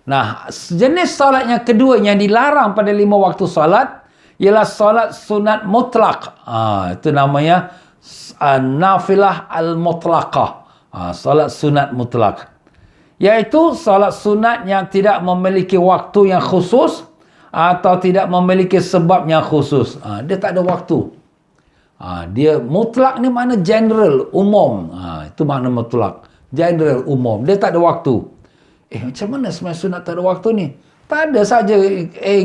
Nah, jenis solat yang kedua yang dilarang pada 5 waktu solat ialah solat sunat mutlak. Itu namanya nafilah al-mutlaqah. Solat sunat mutlak. Iaitu solat sunat yang tidak memiliki waktu yang khusus atau tidak memiliki sebab yang khusus. Dia tak ada waktu. Dia mutlak ni makna general, umum. Itu makna mutlak. General, umum. Dia tak ada waktu. Macam mana sembahyang sunat tak ada waktu ni? Tak ada saja.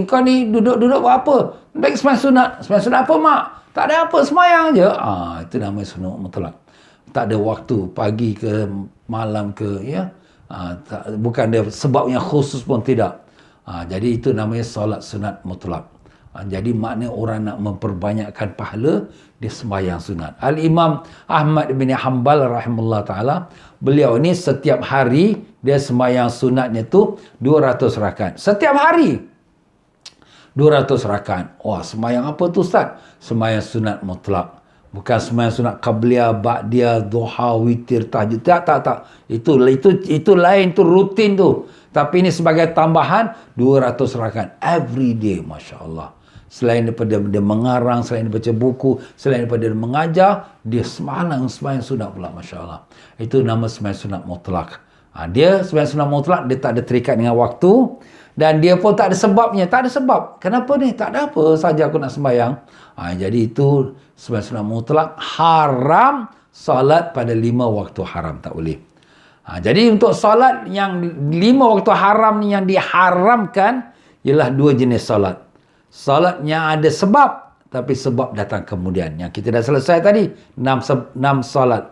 Kau ni duduk-duduk buat apa? Baik sembahyang sunat. Sembahyang sunat apa, mak? Tak ada apa, sembahyang je. Itu namanya sunat mutlak. Tak ada waktu. Pagi ke, malam ke, ya. Bukan dia sebab yang khusus pun tidak. Jadi itu namanya solat sunat mutlak. Jadi maknanya orang nak memperbanyakkan pahala, dia sembahyang sunat. Al-Imam Ahmad bin Hanbal rahimahullah ta'ala, beliau ni setiap hari dia sembahyang sunatnya tu 200 rakaat. Setiap hari 200 rakaat. Wah, sembahyang apa tu Ustaz? Sembahyang sunat mutlak. Bukan sembahyang sunat qabliyah, ba'diyah, duha, witir, tahajud. Tak. Itu lain, tu rutin tu. Tapi ini sebagai tambahan 200 rakaat every day, masya-Allah. Selain daripada dia mengarang, selain dia baca buku, selain daripada dia mengajar, dia sembahyang sunat pula, masya-Allah. Itu nama sembahyang sunat mutlak. Dia sembahyang sunat mutlak, dia tak ada terikat dengan waktu dan dia pun tak ada sebabnya. Tak ada sebab. Kenapa ni? Tak ada apa saja aku nak sembahyang. Jadi itu sembahyang sunat mutlak, haram salat pada 5 waktu haram, tak boleh. Jadi untuk salat yang 5 waktu haram ni yang diharamkan ialah 2 jenis salat. Salat yang ada sebab, tapi sebab datang kemudian. Yang kita dah selesai tadi, 6 salat.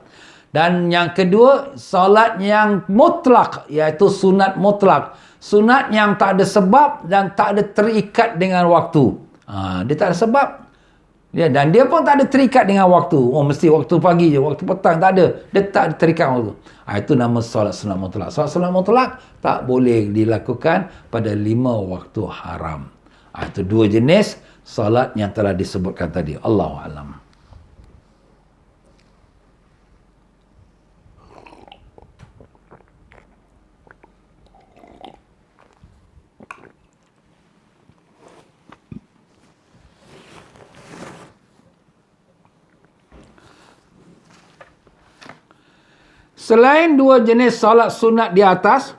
Dan yang kedua, salat yang mutlak, iaitu sunat mutlak. Sunat yang tak ada sebab dan tak ada terikat dengan waktu. Dia tak ada sebab. Dan dia pun tak ada terikat dengan waktu. Mesti waktu pagi je, waktu petang, tak ada. Dia tak ada terikat waktu. Itu nama solat sunat mutlak. Solat sunat mutlak tak boleh dilakukan pada 5 waktu haram. Itu 2 jenis solat yang telah disebutkan tadi. Allahu a'lam. Selain 2 jenis solat sunat di atas,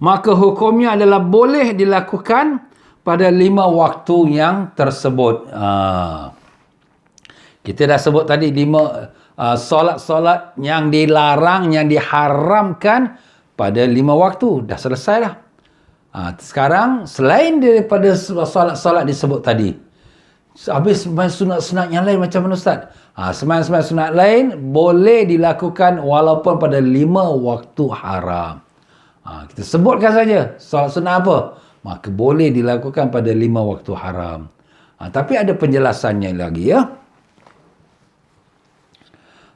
maka hukumnya adalah boleh dilakukan pada 5 waktu yang tersebut. Kita dah sebut tadi 5 solat-solat yang dilarang, yang diharamkan pada 5 waktu. Dah selesai dah. Sekarang, selain daripada solat-solat disebut tadi, habis sembahyang sunat-sunat yang lain macam mana Ustaz? Sembahyang sunat lain boleh dilakukan walaupun pada 5 waktu haram. Kita sebutkan saja solat sunat apa, maka boleh dilakukan pada 5 waktu haram. Tapi ada penjelasannya lagi ya.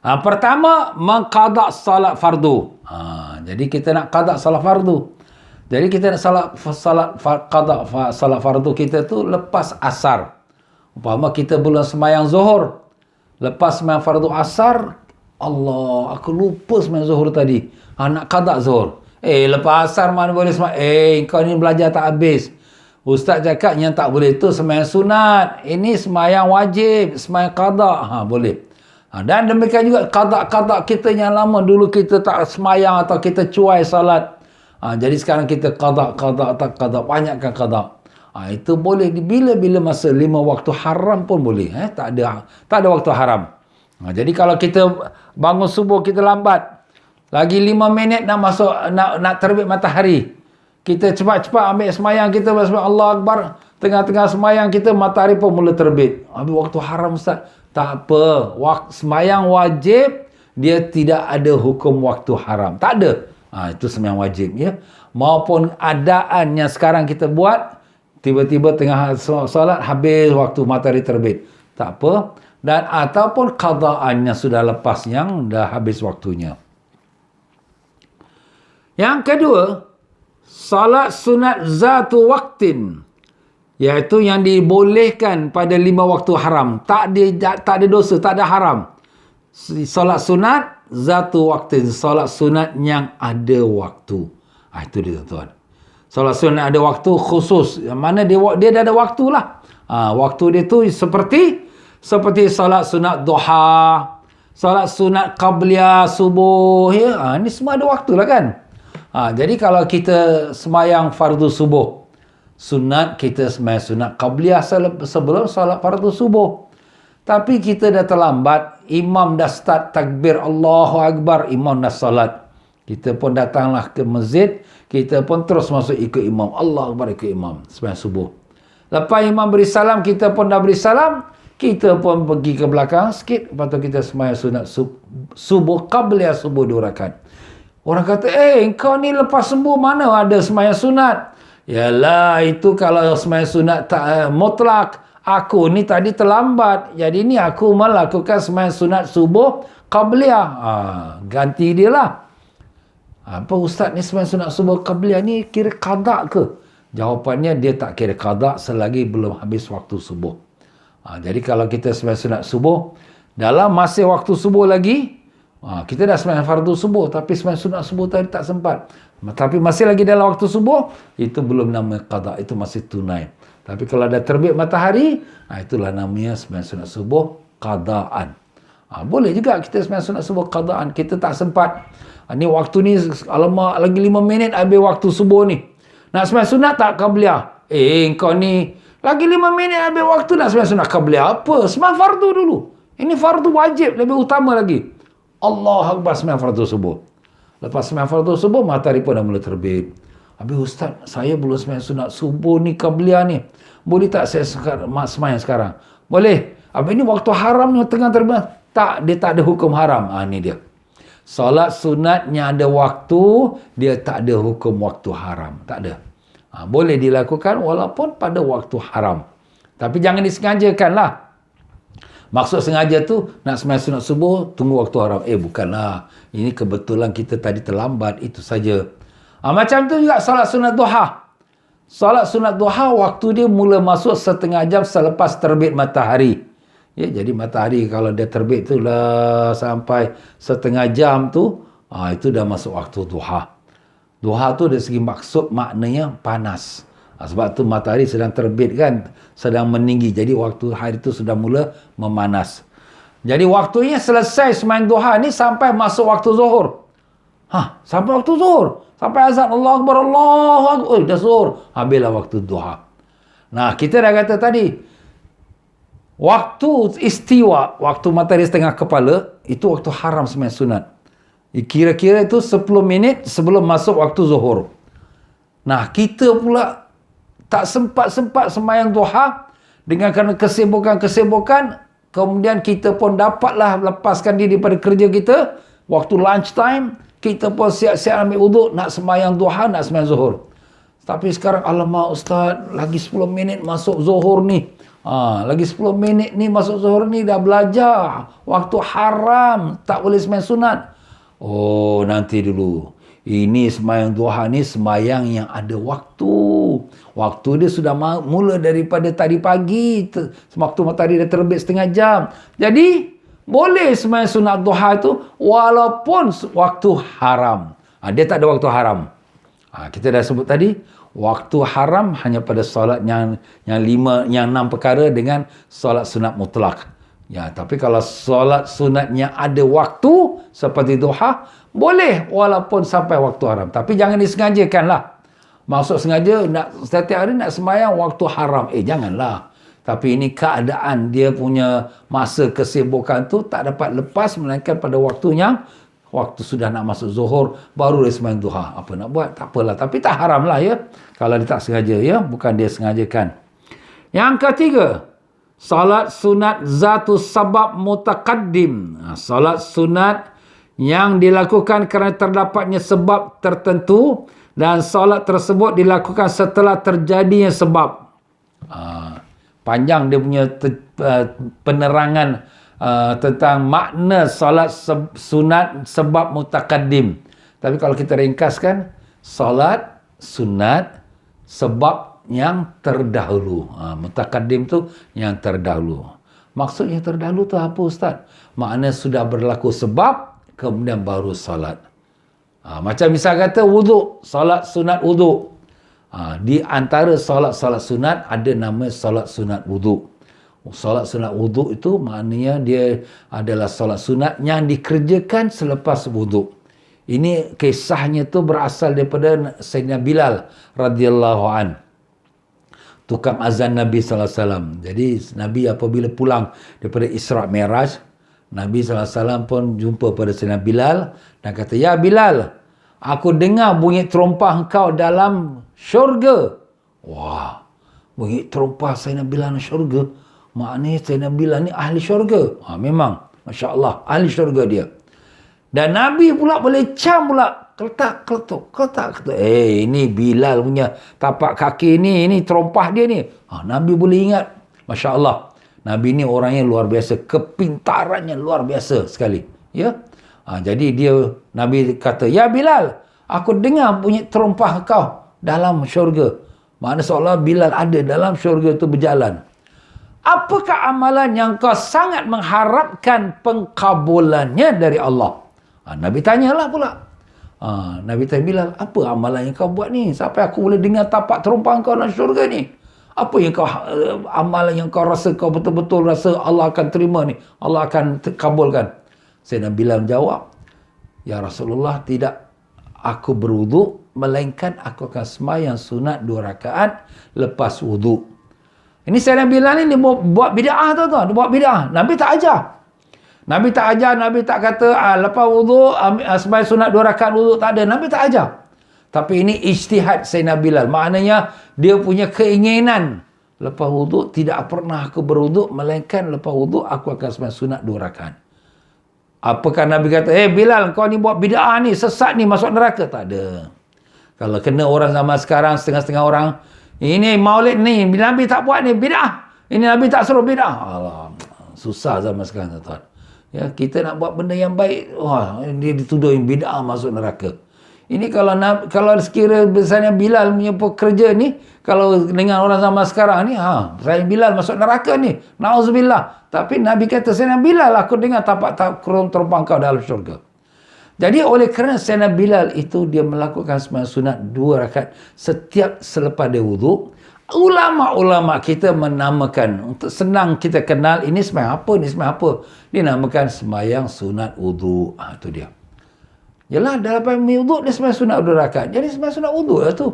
Pertama, mengqada salat fardu. Jadi kita nak qada salat fardu. Jadi kita nak qada salat fardu kita tu lepas asar. Umpama kita belum sembahyang zuhur, lepas sembahyang fardu asar, Allah, aku lupa sembahyang zuhur tadi. Nak qada zuhur. Lepas asar mana boleh sembahyang? Kau ni belajar tak habis. Ustaz cakap yang tak boleh tu sembahyang sunat. Ini sembahyang wajib, sembahyang qada. Boleh. Dan demikian juga qada kita yang lama. Dulu kita tak sembahyang atau kita cuai salat. Jadi sekarang kita qada, banyakkan qada. Itu boleh bila-bila masa 5 waktu haram pun boleh. Tak ada waktu haram. Jadi kalau kita bangun subuh kita lambat, lagi 5 minit nak masuk nak terbit matahari, kita cepat-cepat ambil sembahyang kita, Allah Akbar, tengah-tengah sembahyang kita matahari pun mula terbit. Habis waktu haram Ustaz. Tak apa. Sembahyang wajib dia tidak ada hukum waktu haram. Tak ada. Itu sembahyang wajib ya. Maupun adaan yang sekarang kita buat, tiba-tiba tengah solat habis waktu matahari terbit. tak apa. Dan ataupun qada'an yang sudah lepas, yang dah habis waktunya. Yang kedua, salat sunat zatu waktin, iaitu yang dibolehkan pada 5 waktu haram. Tak ada dosa, tak ada haram. Salat sunat zatu waktin, salat sunat yang ada waktu. Itu dia tuan-tuan. Salat sunat ada waktu khusus, yang mana dia dah ada waktu lah. Waktu dia tu seperti salat sunat duha, salat sunat qabliyah subuh, ya. Ni semua ada waktu lah kan. Jadi kalau kita semayang fardu subuh, sunat kita semayang sunat qabliyah sebelum salat fardu subuh. Tapi kita dah terlambat, imam dah start takbir Allahu Akbar, imam dah salat. Kita pun datanglah ke masjid, kita pun terus masuk ikut imam. Allahu Akbar, ikut imam semayang subuh. Lepas imam beri salam, kita pun dah beri salam, kita pun pergi ke belakang sikit, lepas tu kita semayang sunat subuh, qabliyah subuh 2 rakaat. Orang kata, kau ni lepas sembuh mana ada semayang sunat? Yalah, itu kalau semayang sunat tak mutlak. Aku ni tadi terlambat, jadi ni aku melakukan semayang sunat subuh qabliyah. Ganti dia lah. Apa ustaz ni semayang sunat subuh qabliyah ni kira qada ke? Jawapannya dia tak kira qada selagi belum habis waktu subuh. Jadi kalau kita semayang sunat subuh, dalam masih waktu subuh lagi, kita dah semayang fardu subuh, tapi semayang sunat subuh tadi tak sempat. Tapi masih lagi dalam waktu subuh, itu belum nama qada, itu masih tunai. Tapi kalau dah terbit matahari, itulah namanya semayang sunat subuh qadaan. Boleh juga kita semayang sunat subuh qadaan, kita tak sempat. Ni waktu ni, alamak, lagi 5 minit habis waktu subuh ni. Nak semayang sunat tak qabliyah? Kau ni lagi 5 minit habis waktu nak semayang sunat qabliyah. Apa? Semayang fardu dulu. Ini fardu wajib, lebih utama lagi. Allahu Akbar, semayang fardu subuh. Lepas semayang fardu subuh, matahari pun dah mula terbit. Habis ustaz, saya belum semayang sunat subuh ni, qabliyah ni. Boleh tak saya semayang sekarang? Boleh. Habis ni waktu haram ni tengah terbit. Tak, dia tak ada hukum haram. Ni dia. Salat sunatnya ada waktu, dia tak ada hukum waktu haram. Tak ada. Boleh dilakukan walaupun pada waktu haram. Tapi jangan disengajakan lah. Maksud sengaja tu, nak semayang sunat subuh, tunggu waktu haram. Bukanlah. Ini kebetulan kita tadi terlambat, itu saja. Macam tu juga salat sunat duha. Salat sunat duha, waktu dia mula masuk setengah jam selepas terbit matahari. Jadi matahari kalau dia terbit tu lah sampai setengah jam tu, itu dah masuk waktu duha. Duha tu dari segi maksud maknanya panas. Sebab tu matahari sedang terbit kan, sedang meninggi. Jadi waktu hari tu sudah mula memanas. Jadi waktunya selesai semayang duha ni sampai masuk waktu zuhur. Sampai waktu zuhur. Sampai azan Allahu Akbar, Allahu Akbar. Dah zuhur. Habislah waktu duha. Nah, kita dah kata tadi, waktu istiwa, waktu matahari setengah kepala, itu waktu haram semayang sunat. Kira-kira itu 10 minit sebelum masuk waktu zuhur. Nah, kita pula tak sempat-sempat semayang duha dengan kerana kesibukan-kesibukan, kemudian kita pun dapatlah lepaskan diri daripada kerja kita, waktu lunch time, kita pun siap-siap ambil wuduk, nak semayang duha, nak semayang zuhur. Tapi sekarang, alamak ustaz, lagi 10 minit masuk zuhur ni. Lagi 10 minit ni masuk zuhur ni dah belajar. Waktu haram, tak boleh semayang sunat. Nanti dulu. Ini semayang duha ni semayang yang ada waktu. Waktu dia sudah mula daripada tadi pagi. Waktu matahari dah terbit setengah jam. Jadi, boleh semayang sunat duha tu walaupun waktu haram. Dia tak ada waktu haram. Kita dah sebut tadi, waktu haram hanya pada solat yang 6 perkara dengan solat sunat mutlak. Tapi kalau solat sunatnya ada waktu seperti duha, boleh walaupun sampai waktu haram. Tapi jangan disengajakan lah. Maksud sengaja nak setiap hari nak semayang waktu haram. Janganlah. Tapi ini keadaan dia punya masa kesibukan tu tak dapat lepas melainkan pada waktunya. Waktu sudah nak masuk zuhur, baru dia semayang duha. Apa nak buat? Tak apalah. Tapi tak haram lah ya. Kalau dia tak sengaja ya. Bukan dia sengajakan. Yang ketiga, salat sunat zatu sabab mutaqaddim. Salat sunat yang dilakukan kerana terdapatnya sebab tertentu dan salat tersebut dilakukan setelah terjadinya sebab. Panjang dia punya penerangan tentang makna solat sunat sebab mutaqaddim. Tapi kalau kita ringkaskan, solat sunat sebab yang terdahulu. Mutaqaddim tu yang terdahulu. Maksudnya terdahulu tu apa Ustaz? Makna sudah berlaku sebab, kemudian baru solat. Macam misal kata wuduk, solat sunat wuduk. Di antara solat-solat sunat ada nama solat sunat wuduk. Solat sunat wuduk itu maknanya dia adalah solat sunat yang dikerjakan selepas wuduk. Ini kisahnya tu berasal daripada Sayyidina Bilal radhiyallahu an, tukang azan Nabi sallallahu alaihi wasallam. Jadi Nabi apabila pulang daripada Isra Mi'raj, Nabi sallallahu alaihi wasallam pun jumpa pada Sayyidina Bilal dan kata, "Ya Bilal, aku dengar bunyi terompah engkau dalam syurga." Wah, bunyi terompah Sayyidina Bilal dalam syurga. Maknanya Sayyidina Bilal ni ahli syurga. Memang, Masya Allah, ahli syurga dia. Dan Nabi pula boleh cam pula. Keletak. Ini Bilal punya tapak kaki ini terompah dia ni. Nabi boleh ingat. Masya Allah. Nabi ni orangnya luar biasa. Kepintarannya luar biasa sekali. Ya. Jadi Nabi kata, "Ya Bilal, aku dengar bunyi terompah kau dalam syurga." Maknanya seolah Bilal ada dalam syurga itu berjalan. Apakah amalan yang kau sangat mengharapkan pengkabulannya dari Allah? Nabi tanyalah pula. Nabi tanya Bilal, apa amalan yang kau buat ni? Sampai aku boleh dengar tapak terompah kau dalam syurga ni. Apa yang kau amalan yang kau rasa kau betul-betul rasa Allah akan terima ni? Allah akan kabulkan. Sayyidina Bilal menjawab, "Ya Rasulullah, tidak aku berwuduk, melainkan aku akan sembahyang sunat 2 rakaat lepas wuduk." Ini Sayyidina Bilal ni dia buat bid'ah tuan-tuan. Dia buat bid'ah. Nabi tak ajar. Nabi tak kata lepas wuduk sembahyang sunat 2 rakaat wuduk, tak ada. Nabi tak ajar. Tapi ini ijtihad Sayyidina Bilal. Maknanya dia punya keinginan. Lepas wuduk tidak pernah aku berwuduk, melainkan lepas wuduk aku akan sembahyang sunat 2 rakaat. Apakah Nabi kata, Bilal, kau ni buat bid'ah ni, sesat ni, masuk neraka? Tak ada. Kalau kena orang zaman sekarang, setengah-setengah orang, ini maulid ni, Nabi tak buat ni, bid'ah. Ini Nabi tak suruh bid'ah. Allah, susah zaman sekarang, tuan-tuan. Ya, kita nak buat benda yang baik, dia dituduhin bid'ah, masuk neraka. Ini kalau sekira misalnya Bilal punya pekerja ni, kalau dengan orang zaman sekarang ni, saya Bilal masuk neraka ni. Na'udzubillah. Tapi Nabi kata, Sayyidina Bilal, aku dengar tapak terompah kau dalam syurga. Jadi oleh kerana Sayyidina Bilal itu dia melakukan sembahyang sunat 2 rakaat setiap selepas dia wuduk, ulama-ulama kita menamakan, untuk senang kita kenal, ini sembahyang apa, ni sembahyang apa. Dia namakan sembahyang sunat wuduk. Itu dia. Yalah, dalam wuduk dia sembahyang sunat 2 rakaat. Jadi sembahyang sunat wuduk lah tu.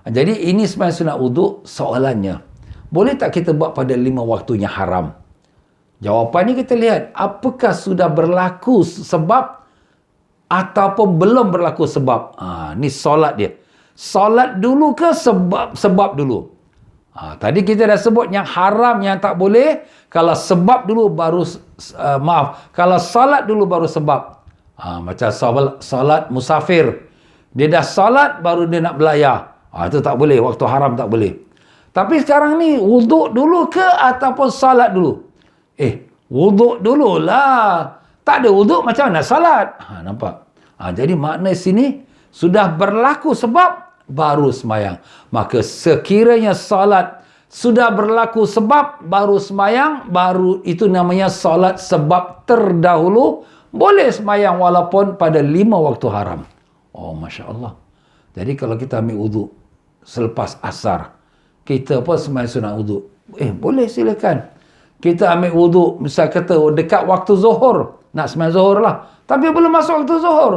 Jadi ini sembahyang sunat wuduk, soalannya, boleh tak kita buat pada 5 waktunya haram? Jawapannya kita lihat, apakah sudah berlaku sebab ataupun belum berlaku sebab. Ni solat dia. Solat dulu ke sebab dulu? Tadi kita dah sebut yang haram, yang tak boleh. Kalau sebab dulu baru, kalau solat dulu baru sebab. Macam solat musafir. Dia dah solat baru dia nak belayar. Itu tak boleh. Waktu haram tak boleh. Tapi sekarang ni, wuduk dulu ke ataupun solat dulu? Wuduk dululah. Tak ada wuduk, macam mana salat? Nampak? Jadi makna sini, sudah berlaku sebab, baru sembahyang. Maka sekiranya salat sudah berlaku sebab, baru sembahyang, baru itu namanya salat sebab terdahulu, boleh sembahyang walaupun pada 5 waktu haram. Masya Allah. Jadi kalau kita ambil wuduk selepas asar, kita apa sembahyang sunat wuduk? Boleh silakan. Kita ambil wuduk, misal kata dekat waktu zuhur, nak sembahyang zuhur lah. Tapi belum masuk waktu zuhur.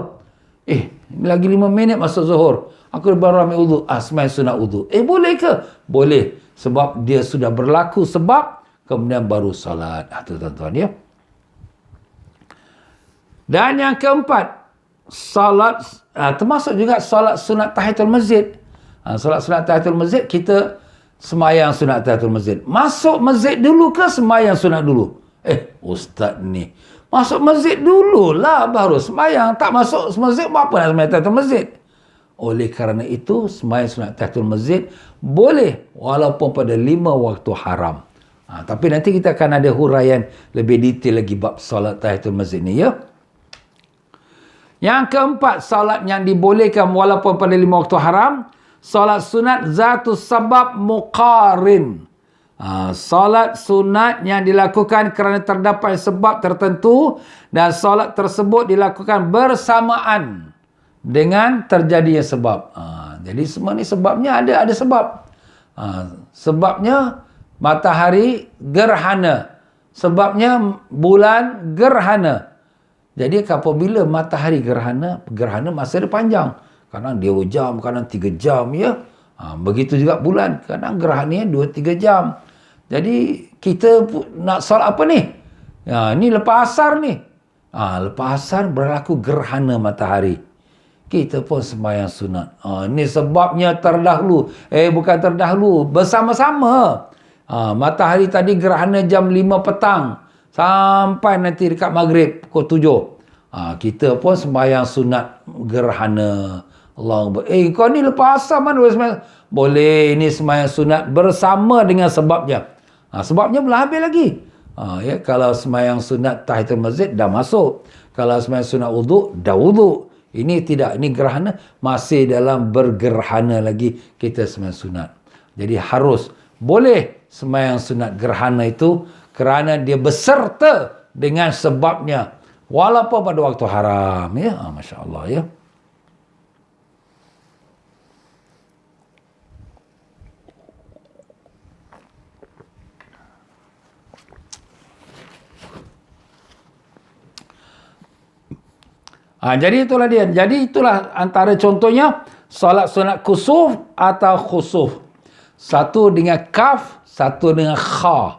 Lagi 5 minit masuk zuhur. Aku baru ambil wuduk. Sembahyang sunat wuduk. Boleh ke? Boleh. Sebab dia sudah berlaku sebab, kemudian baru salat. Itu tuan-tuan ya. Dan yang keempat, salat, termasuk juga salat sunat tahiyatul masjid. Salat sunat tahiyatul masjid, kita sembahyang sunat tahiyatul masjid. Masuk masjid dulu ke sembahyang sunat dulu? Ustaz ni, masuk masjid dululah baru sembahyang. Tak masuk masjid, apa nak sembahyang tahiyatul masjid? Oleh kerana itu, sembahyang sunat tahiyatul masjid boleh walaupun pada 5 waktu haram. Tapi nanti kita akan ada huraian lebih detail lagi bab solat tahiyatul masjid ni, ya. Yang keempat, solat yang dibolehkan walaupun pada 5 waktu haram, solat sunat zatu sabab muqarin. Solat sunat yang dilakukan kerana terdapat sebab tertentu dan solat tersebut dilakukan bersamaan dengan terjadinya sebab. Jadi semua ni sebabnya ada sebab. Sebabnya matahari gerhana. Sebabnya bulan gerhana. Jadi apabila matahari gerhana masa dia panjang. Kadang 2 jam, kadang 3 jam, ya. Begitu juga bulan. Kadang gerhananya 2-3 jam. Jadi kita nak solat apa ni? Ni lepas asar ni. Lepas asar berlaku gerhana matahari. Kita pun sembahyang sunat. Ni sebabnya terdahulu. Bukan terdahulu. Bersama-sama. Matahari tadi gerhana jam 5 petang. Sampai nanti dekat maghrib pukul 7. Kita pun sembahyang sunat gerhana. Allah. Kau ni lepas asar mana boleh sembahyang? Boleh. Ini sembahyang sunat bersama dengan sebabnya. Sebabnya belum habis lagi. Ya, kalau sembahyang sunat tahiyatul masjid dah masuk. Kalau sembahyang sunat wuduk dah wuduk. Ini tidak. Ini gerhana masih dalam bergerhana lagi kita sembahyang sunat. Jadi harus boleh sembahyang sunat gerhana itu kerana dia beserta dengan sebabnya. Walaupun pada waktu haram. Ya, Masya Allah, ya. Jadi itulah dia. Jadi itulah antara contohnya solat sunat kusuf atau khusuf. Satu dengan kaf, satu dengan kha.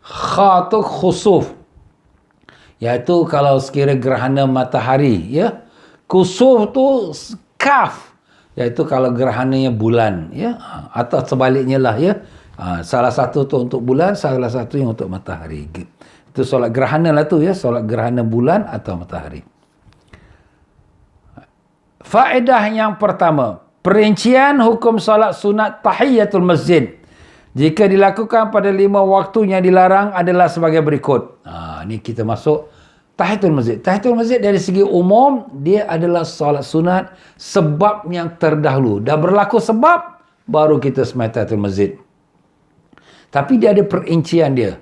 Kha tu khusuf. Iaitu kalau sekira gerhana matahari, ya. Kusuf tu kaf. Iaitu kalau gerhananya bulan, ya. Atau sebaliknya lah, ya. Salah satu tu untuk bulan, salah satu yang untuk matahari. Itu solat gerhana lah tu, ya. Solat gerhana bulan atau matahari. Faedah yang pertama, perincian hukum solat sunat tahiyatul masjid jika dilakukan pada 5 waktu yang dilarang adalah sebagai berikut. Ni kita masuk tahiyatul masjid. Tahiyatul masjid dari segi umum, dia adalah solat sunat sebab yang terdahulu. Dah berlaku sebab, baru kita sembahyang tahiyatul masjid. Tapi dia ada perincian dia.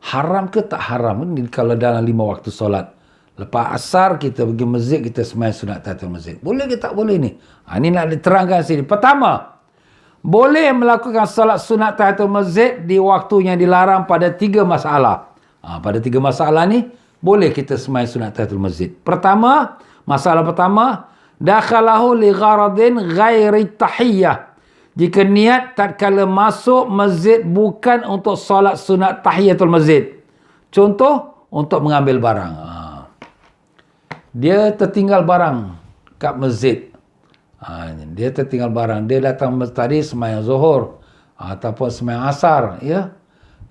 Haram ke tak haram? Kalau dalam 5 waktu solat. Lepas asar kita pergi masjid, kita sembahyang sunat tahiyatul masjid. Boleh ke tak boleh ni? Ini nak diterangkan sini. Pertama, boleh melakukan solat sunat tahiyatul masjid di waktu yang dilarang pada 3 masalah. Pada 3 masalah ni, boleh kita sembahyang sunat tahiyatul masjid. Pertama, masalah pertama, dakhalahu li gharadin ghairi tahiyyah. Jika niat tatkala masuk masjid bukan untuk solat sunat tahiyatul masjid. Contoh, untuk mengambil barang. Dia tertinggal barang kat masjid. Dia tertinggal barang. Dia datang tadi sembahyang zuhur ataupun sembahyang asar, ya.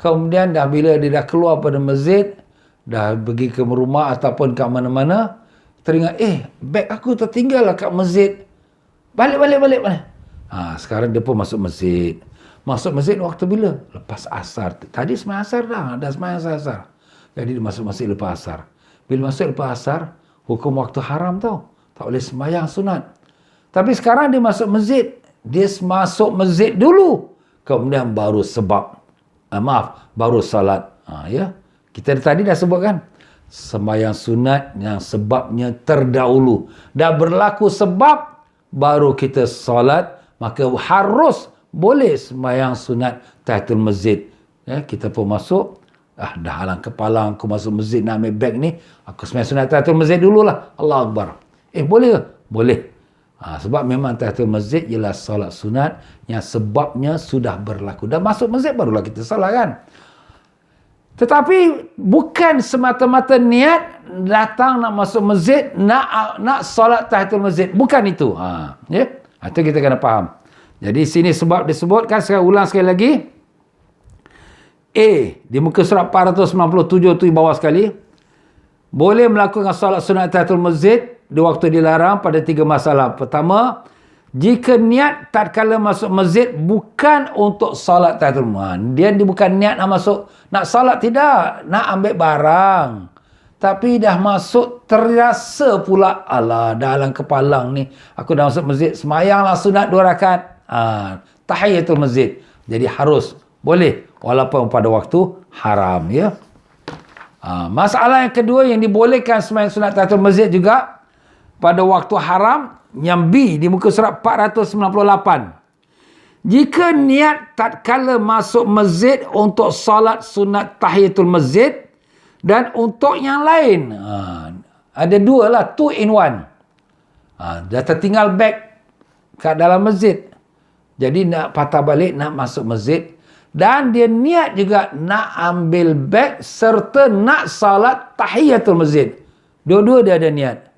Kemudian bila dia dah keluar pada masjid, dah pergi ke rumah ataupun kat mana-mana, teringat, beg aku tertinggal lah kat masjid. Balik. Sekarang dia pun masuk masjid. Masuk masjid waktu bila? Lepas asar. Tadi sembahyang asar dah sembahyang asar. Jadi dia masuk masjid lepas asar. Bila masuk lepas asar, hukum waktu haram tau. Tak boleh sembahyang sunat. Tapi sekarang dia masuk masjid. Dia masuk masjid dulu. Kemudian baru baru salat. Ya. Kita tadi dah sebutkan. Sembahyang sunat yang sebabnya terdahulu. Dah berlaku sebab, baru kita salat. Maka harus boleh sembahyang sunat tahiyatul masjid. Ya, kita pun masuk. Dah halang kepala aku masuk masjid nak ambil beg ni. Aku sembahyang sunat tahiyatul masjid dululah. Allah Akbar. Boleh ke? Boleh. Sebab memang tahiyatul masjid ialah solat sunat yang sebabnya sudah berlaku. Dah masuk masjid barulah kita solat, kan? Tetapi bukan semata-mata niat datang nak masuk masjid, nak solat tahiyatul masjid. Bukan itu. Ya? Itu kita kena faham. Jadi sini sebab disebutkan, saya ulang sekali lagi. Di muka surat 497 tu di bawah sekali. Boleh melakukan solat sunat tahiyatul masjid di waktu dilarang pada 3 masalah. Pertama, Jika niat tatkala masuk masjid bukan untuk solat tahiyatul masjid. Dia bukan niat nak masuk, nak solat tidak, nak ambil barang. Tapi dah masuk terasa pula, alah dalam kepalang ni, aku dah masuk masjid, semayanglah sunat 2 rakaat. Tahiyatul masjid. Jadi harus, boleh walaupun pada waktu haram, ya. Masalah yang kedua yang dibolehkan semayang sunat tahiyatul masjid juga pada waktu haram, yang B di muka surat 498. Jika niat tatkala masuk masjid untuk solat sunat tahiyatul masjid dan untuk yang lain. Ada 2 lah, 2 in 1. Dah tertinggal beg kat dalam masjid. Jadi nak patah balik, nak masuk masjid. Dan dia niat juga nak ambil beg serta nak salat tahiyatul masjid. Dua-dua dia ada niat.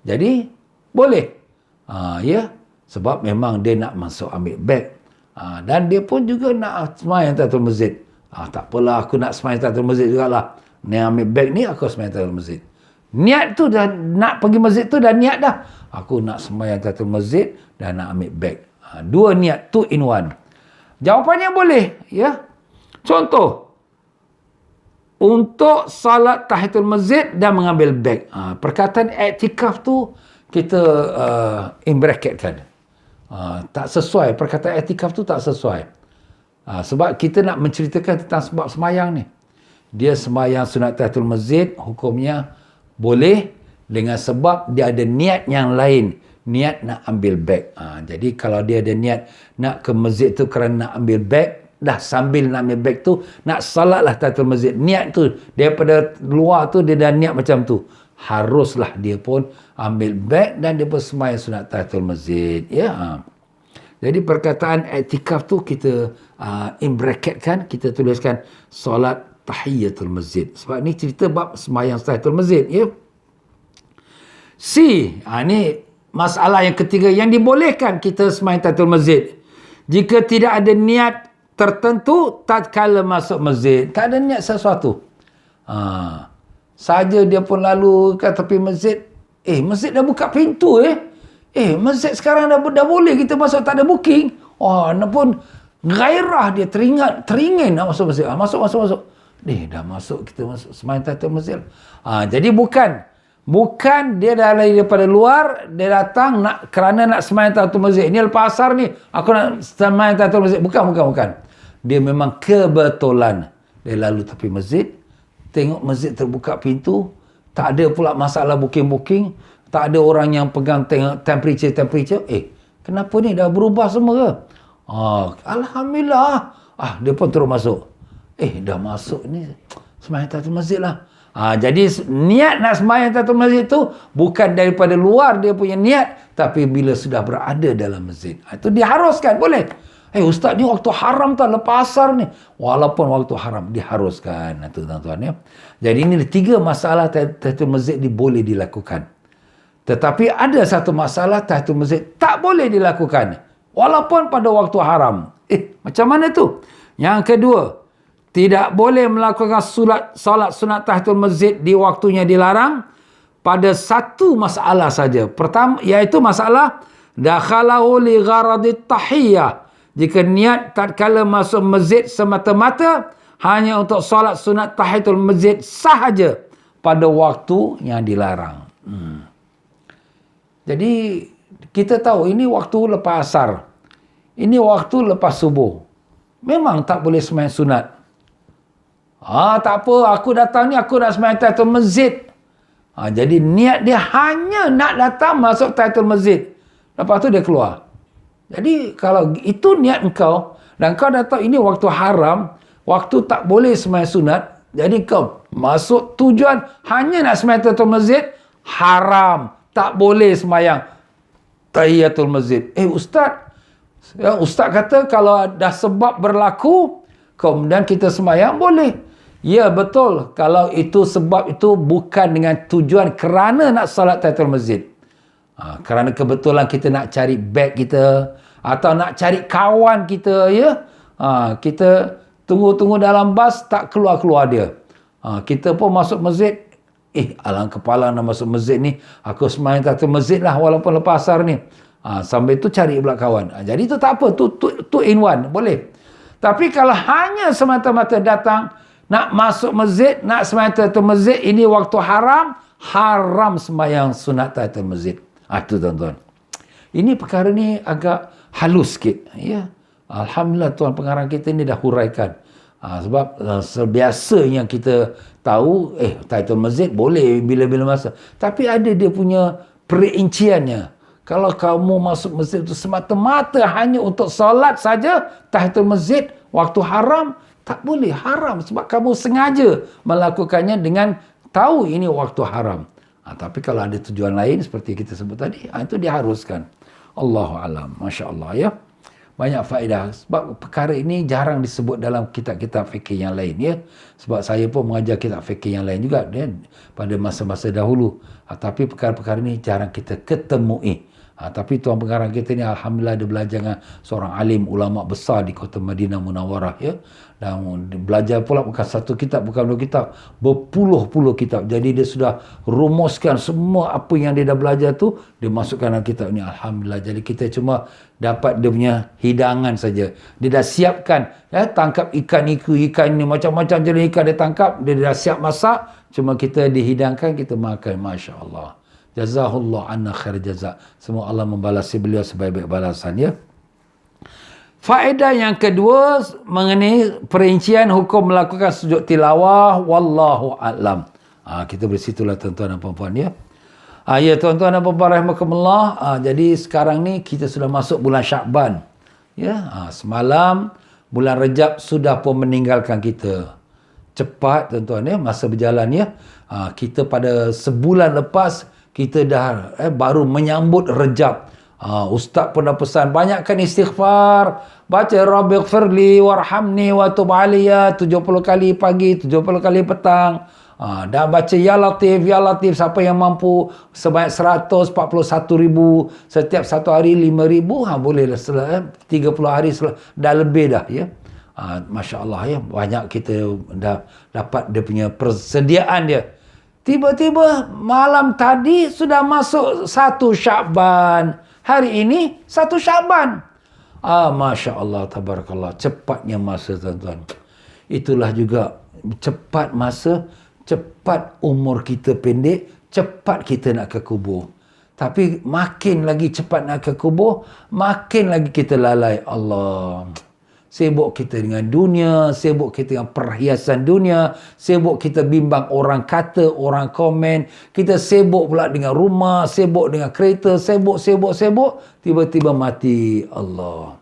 Jadi, boleh. Ya, sebab memang dia nak masuk ambil beg. Dan dia pun juga nak semayang tahiyatul masjid. Tak apalah, aku nak semayang tahiyatul masjid jugalah. Ni ambil beg ni, aku semayang tahiyatul masjid. Niat tu dah, nak pergi masjid tu dah niat dah. Aku nak semayang tahiyatul masjid dan nak ambil beg. 2 niat, 2 in 1. Jawapannya boleh, ya. Contoh, untuk salat tahiyatul masjid dan mengambil beg. Perkataan iktikaf tu kita in bracket kan. Tak sesuai, perkataan iktikaf tu tak sesuai. Sebab kita nak menceritakan tentang sebab semayang ni. Dia semayang sunat tahiyatul masjid, hukumnya boleh dengan sebab dia ada niat yang lain. Niat nak ambil beg. Jadi kalau dia ada niat nak ke masjid tu kerana nak ambil beg, dah sambil nak ambil beg tu, nak salatlah tahiyatul masjid. Niat tu, daripada luar tu dia dah niat macam tu. Haruslah dia pun ambil beg dan dia pun semayang sunat tahiyatul masjid. Ya. Jadi perkataan iktikaf tu kita in bracket kan, kita tuliskan solat tahiyatul masjid. Sebab ni cerita bab semayang tahiyatul masjid. Ya. C. Ni masalah yang ketiga yang dibolehkan kita semayang tahiyatul masjid. Jika tidak ada niat tertentu tatkala masuk masjid. Tak ada niat sesuatu. Saja dia pun lalu ke tepi masjid. Masjid dah buka pintu masjid sekarang dah boleh kita masuk, tak ada booking. Nak pun gairah dia teringin nak masuk masjid. Masuk. Dah masuk, kita masuk semayang tahiyatul masjid. Jadi bukan dia dah lari daripada luar, dia datang kerana nak semayang tahiyatul masjid. Ini lepas asar ni, aku nak semayang tahiyatul masjid. Bukan. Dia memang kebetulan. Dia lalu tepi masjid, tengok masjid terbuka pintu, tak ada pula masalah booking-booking, tak ada orang yang pegang tengok temperature. Kenapa ni dah berubah semua ke? Alhamdulillah. Dia pun terus masuk. Dah masuk ni, semayang tahiyatul masjid lah. Jadi niat nak semayang tahiyatul masjid tu bukan daripada luar dia punya niat, tapi bila sudah berada dalam masjid. Itu diharuskan, boleh. Ustaz ni waktu haram tak, lepas asar ni. Walaupun waktu haram diharuskan. Itu tuan-tuan ya. Jadi ini 3 masalah tahiyatul masjid boleh dilakukan. Tetapi ada satu masalah tahiyatul masjid tak boleh dilakukan walaupun pada waktu haram. Macam mana tu? Yang kedua, tidak boleh melakukan salat sunat tahiyatul masjid di waktunya dilarang pada satu masalah saja. Pertama, iaitu masalah dakhalahu li gharadit tahiyyah. Jika niat tatkala masuk masjid semata-mata hanya untuk salat sunat tahiyatul masjid sahaja pada waktu yang dilarang. Jadi kita tahu ini waktu lepas asar. Ini waktu lepas subuh. Memang tak boleh semayang sunat. Tak apa, aku datang ni aku nak semayang tahiyatul masjid. Jadi niat dia hanya nak datang masuk tahiyatul masjid. Lepas tu dia keluar. Jadi kalau itu niat engkau dan kau dah tahu ini waktu haram, waktu tak boleh semayang sunat, jadi kau masuk tujuan hanya nak semayang tahiyatul masjid, haram, tak boleh semayang tahiyatul masjid. Ustaz kata kalau dah sebab berlaku kemudian kita semayang, boleh. Ya, betul. Kalau itu sebab itu bukan dengan tujuan kerana nak salat tahiyatul masjid. Kerana kebetulan kita nak cari beg kita atau nak cari kawan kita, ya. Kita tunggu dalam bas tak keluar dia. Kita pun masuk masjid. Alang kepala nak masuk masjid ni, aku semayang tahiyatul masjid lah walaupun lepas asar ni. Sampai tu cari pula kawan. Jadi tu tak apa, tu in one, boleh. Tapi kalau hanya semata-mata datang, nak masuk masjid, nak semata tu masjid, ini waktu haram sembahyang sunat tahiyatul masjid. Itu tuan-tuan. Ini perkara ni agak halus sikit. Ya. Alhamdulillah Tuan Pengarang kita ni dah huraikan. Sebab sebiasa yang kita tahu, tahiyatul masjid boleh bila-bila masa. Tapi ada dia punya perinciannya. Kalau kamu masuk masjid itu semata-mata hanya untuk solat saja, tahiyatul masjid, waktu haram, tak boleh. Haram sebab kamu sengaja melakukannya dengan tahu ini waktu haram. Tapi kalau ada tujuan lain seperti kita sebut tadi, itu diharuskan. Allahu alam. Masya Allah ya. Banyak faedah. Sebab perkara ini jarang disebut dalam kitab-kitab fikih yang lain ya. Sebab saya pun mengajar kitab fikih yang lain juga ya, pada masa-masa dahulu. Tapi perkara-perkara ini jarang kita ketemui. Tapi Tuan Pengarang kita ni alhamdulillah dia belajar dengan seorang alim ulama besar di kota Madinah Munawwarah ya. Dan belajar pula bukan satu kitab, bukan dua kitab, berpuluh-puluh kitab. Jadi dia sudah rumuskan semua apa yang dia dah belajar tu, dia masukkan dalam kitab ni alhamdulillah. Jadi kita cuma dapat dia punya hidangan saja. Dia dah siapkan ya, tangkap ikan ni macam-macam jenis ikan dia tangkap, dia dah siap masak, cuma kita dihidangkan, kita makan. Masya-Allah. Jazahullah anna khair jazak. Semua Allah membalasi beliau sebaik-baik balasan ya. Faedah yang kedua mengenai perincian hukum melakukan sujud tilawah, wallahu a'lam. Kita bersitulah tuan-tuan dan puan-puan ya. Ya tuan-tuan dan puan-puan rahimakumullah. Jadi sekarang ni kita sudah masuk bulan Syakban. Ya, semalam bulan Rejab sudah pun meninggalkan kita. Cepat tuan-tuan ya, masa berjalan ya. Kita pada sebulan lepas kita dah baru menyambut Rejab. Ustaz pun dah pesan, banyakkan istighfar. Baca Rabbighfirli warhamni wa tub alayya 70 kali pagi, 70 kali petang. Dan baca Ya Latif, Ya Latif. Siapa yang mampu sebanyak 141,000 setiap satu hari 5,000, bolehlah 30 hari dah lebih dah ya. Masya Allah ya, banyak kita dah dapat dia punya persediaan dia. Tiba-tiba malam tadi sudah masuk 1 Syakban. Hari ini 1 Syakban. Masya Allah, tabarakallah. Cepatnya masa tuan-tuan. Itulah juga cepat masa, cepat umur kita pendek, cepat kita nak ke kubur. Tapi makin lagi cepat nak ke kubur, makin lagi kita lalai. Allah. Sibuk kita dengan dunia, sibuk kita dengan perhiasan dunia, sibuk kita bimbang orang kata, orang komen, kita sibuk pula dengan rumah, sibuk dengan kereta, sibuk, tiba-tiba mati. Allah.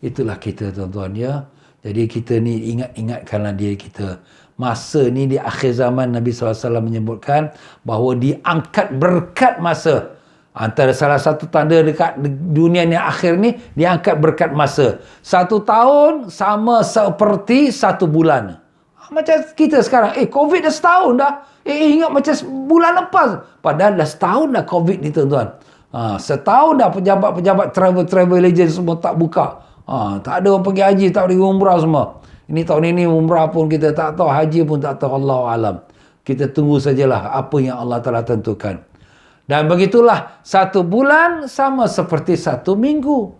Itulah kita tuan-tuan ya. Jadi kita ni ingatkanlah diri kita. Masa ni di akhir zaman Nabi SAW menyebutkan bahawa diangkat berkat masa. Antara salah satu tanda dekat dunia ni akhir ni, diangkat berkat masa. 1 tahun sama seperti 1 bulan. Macam kita sekarang, COVID dah setahun dah. Ingat macam bulan lepas. Padahal dah setahun dah COVID ni tuan-tuan. Setahun dah pejabat-pejabat travel agent semua tak buka. Tak ada orang pergi haji, tak pergi umrah semua. Ini tahun ini umrah pun kita tak tahu, haji pun tak tahu, Allahu alam. Kita tunggu sajalah apa yang Allah telah tentukan. Dan begitulah 1 bulan sama seperti 1 minggu.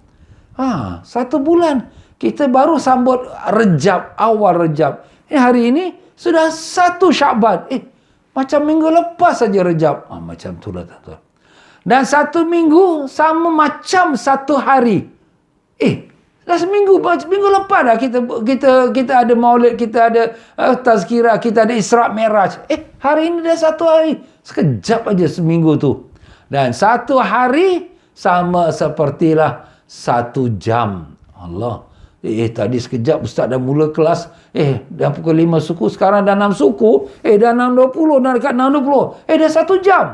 1 bulan. Kita baru sambut Rejab, awal Rejab. Hari ini sudah 1 Syakban. Macam minggu lepas saja Rejab. Macam itulah tuan-tuan. Dan 1 minggu sama macam 1 hari. Dah seminggu lepas dah kita ada maulid, kita ada tazkirah, kita ada Isra' Mi'raj. Hari ini dah 1 hari. Sekejap aja seminggu tu. Dan 1 hari sama sepertilah 1 jam. Allah. Tadi sekejap Ustaz dah mula kelas. Dah pukul 5 suku. Sekarang dah 6 suku. Dah 6.20. Dah dekat 6.20. Dah 1 jam.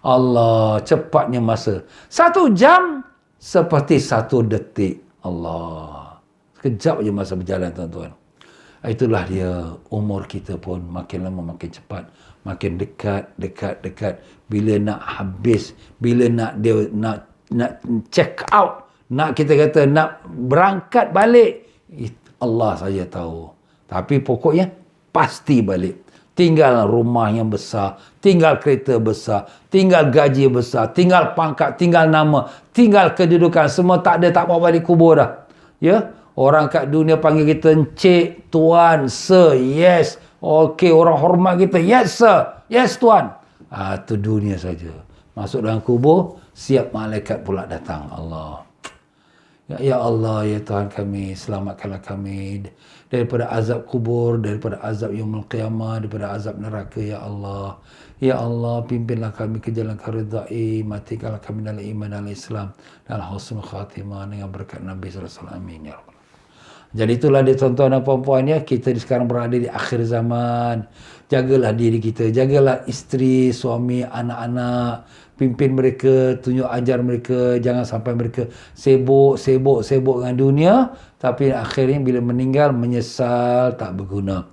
Allah. Cepatnya masa. 1 jam seperti 1 detik. Allah. Sekejap je masa berjalan tuan-tuan. Itulah dia, umur kita pun makin lama makin cepat. Makin dekat. Bila nak habis, bila nak check out, nak kita kata nak berangkat balik, Allah saja tahu. Tapi pokoknya pasti balik. tinggal rumah yang besar, tinggal kereta besar, tinggal gaji besar, tinggal pangkat, tinggal nama, tinggal kedudukan, semua tak ada, tak bawa balik kubur dah. Ya, orang kat dunia panggil kita encik, tuan, sir, yes. Okey, orang hormat kita, yes sir, yes tuan. Itu dunia saja. Masuk dalam kubur, siap malaikat pula datang. Allah. Ya Allah, ya Tuhan kami, selamatkanlah kami daripada azab kubur, daripada azab yaumul qiyamah, daripada azab neraka, ya Allah. Ya Allah, pimpinlah kami ke jalan keridhaan, matikanlah kami dalam iman dan Islam, dalam husnul khatimah dengan berkat Nabi sallallahu alaihi wasallam. Amin ya rabbal. Jadi itulah dia tuan-tuan dan puan-puan ya, kita sekarang berada di akhir zaman. Jagalah diri kita, jagalah isteri, suami, anak-anak, pimpin mereka, tunjuk ajar mereka, jangan sampai mereka sibuk dengan dunia, tapi akhirnya bila meninggal menyesal, tak berguna.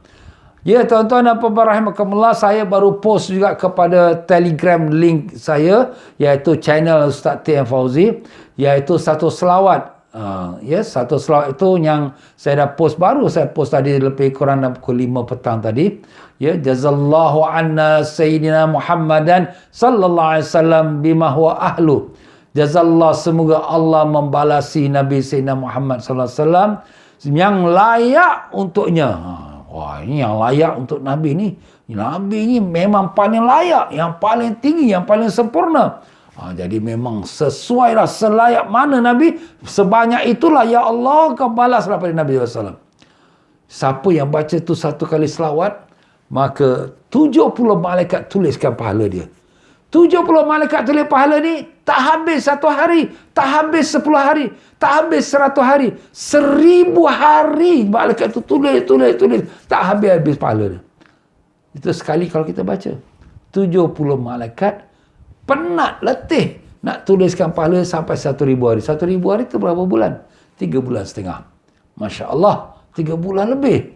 Ya tuan-tuan dan puan-puan rahimakumullah, saya baru post juga kepada Telegram link saya, iaitu channel Ustaz T.M. Fauzi, iaitu satu selawat. Satu selawat itu yang saya dah post, baru saya post tadi lebih kurang dalam pukul 5 petang tadi. Ya, jazallahu anna sayyidina Muhammadan sallallahu alaihi wasallam bima huwa ahlu. Jazallah, semoga Allah membalasi Nabi Sayyidina Muhammad sallallahu alaihi wasallam yang layak untuknya. Wah, ini yang layak untuk Nabi ni. Nabi ni memang paling layak, yang paling tinggi, yang paling sempurna. Jadi memang sesuai lah, selayak mana Nabi, sebanyak itulah ya Allah kau balaslah pada Nabi SAW. Siapa yang baca tu satu kali selawat, maka 70 malaikat tuliskan pahala dia. 70 malaikat tulis pahala ni tak habis 1 hari, tak habis 10 hari, tak habis 100 hari, 1000 hari malaikat tu tulis, tak habis pahala dia. Itu sekali kalau kita baca. 70 malaikat penat, letih nak tuliskan pahala sampai 1000 hari. 1000 hari itu berapa bulan? 3 bulan setengah. Masya Allah, 3 bulan lebih.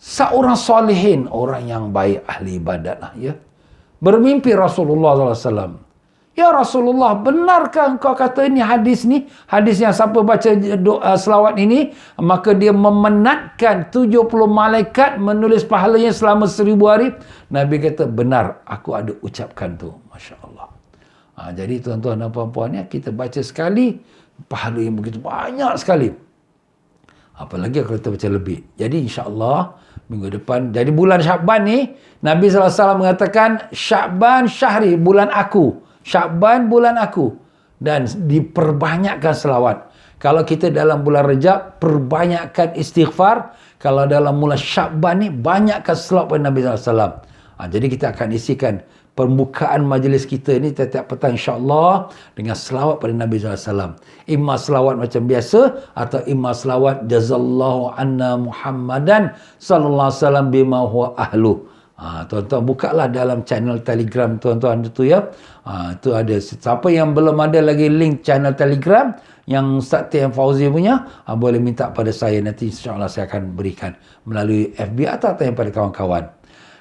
Seorang solehin, orang yang baik, ahli ibadat lah, ya, bermimpi Rasulullah SAW. Ya Rasulullah, benarkah engkau kata ini hadis yang siapa baca doa selawat ini, maka dia memenatkan 70 malaikat menulis pahalanya selama 1000 hari? Nabi kata, benar, aku ada ucapkan tu. Masya Allah. Jadi tuan-tuan dan puan-puan, ya, kita baca sekali, pahala yang begitu banyak sekali. Apalagi kalau kita baca lebih. Jadi insya-Allah minggu depan, jadi bulan Syakban ni, Nabi SAW mengatakan, Syakban syahri, bulan aku. Syakban bulan aku. Dan diperbanyakkan selawat. Kalau kita dalam bulan Rejab, perbanyakkan istighfar. Kalau dalam bulan Syakban ni, banyakkan selawat pada Nabi SAW. Jadi kita akan isikan pembukaan majlis kita ni setiap petang insya-Allah dengan selawat pada Nabi SAW. Imma selawat macam biasa atau imma selawat jazallahu anna Muhammadan sallallahu alaihi wasallam bima huwa ahlu. Tuan-tuan bukalah dalam channel Telegram tuan-tuan itu ya. Itu ada. Siapa yang belum ada lagi link channel Telegram yang Ustaz T.M. Fauzi punya, boleh minta pada saya, nanti insya-Allah saya akan berikan melalui FB atau tanya pada kawan-kawan.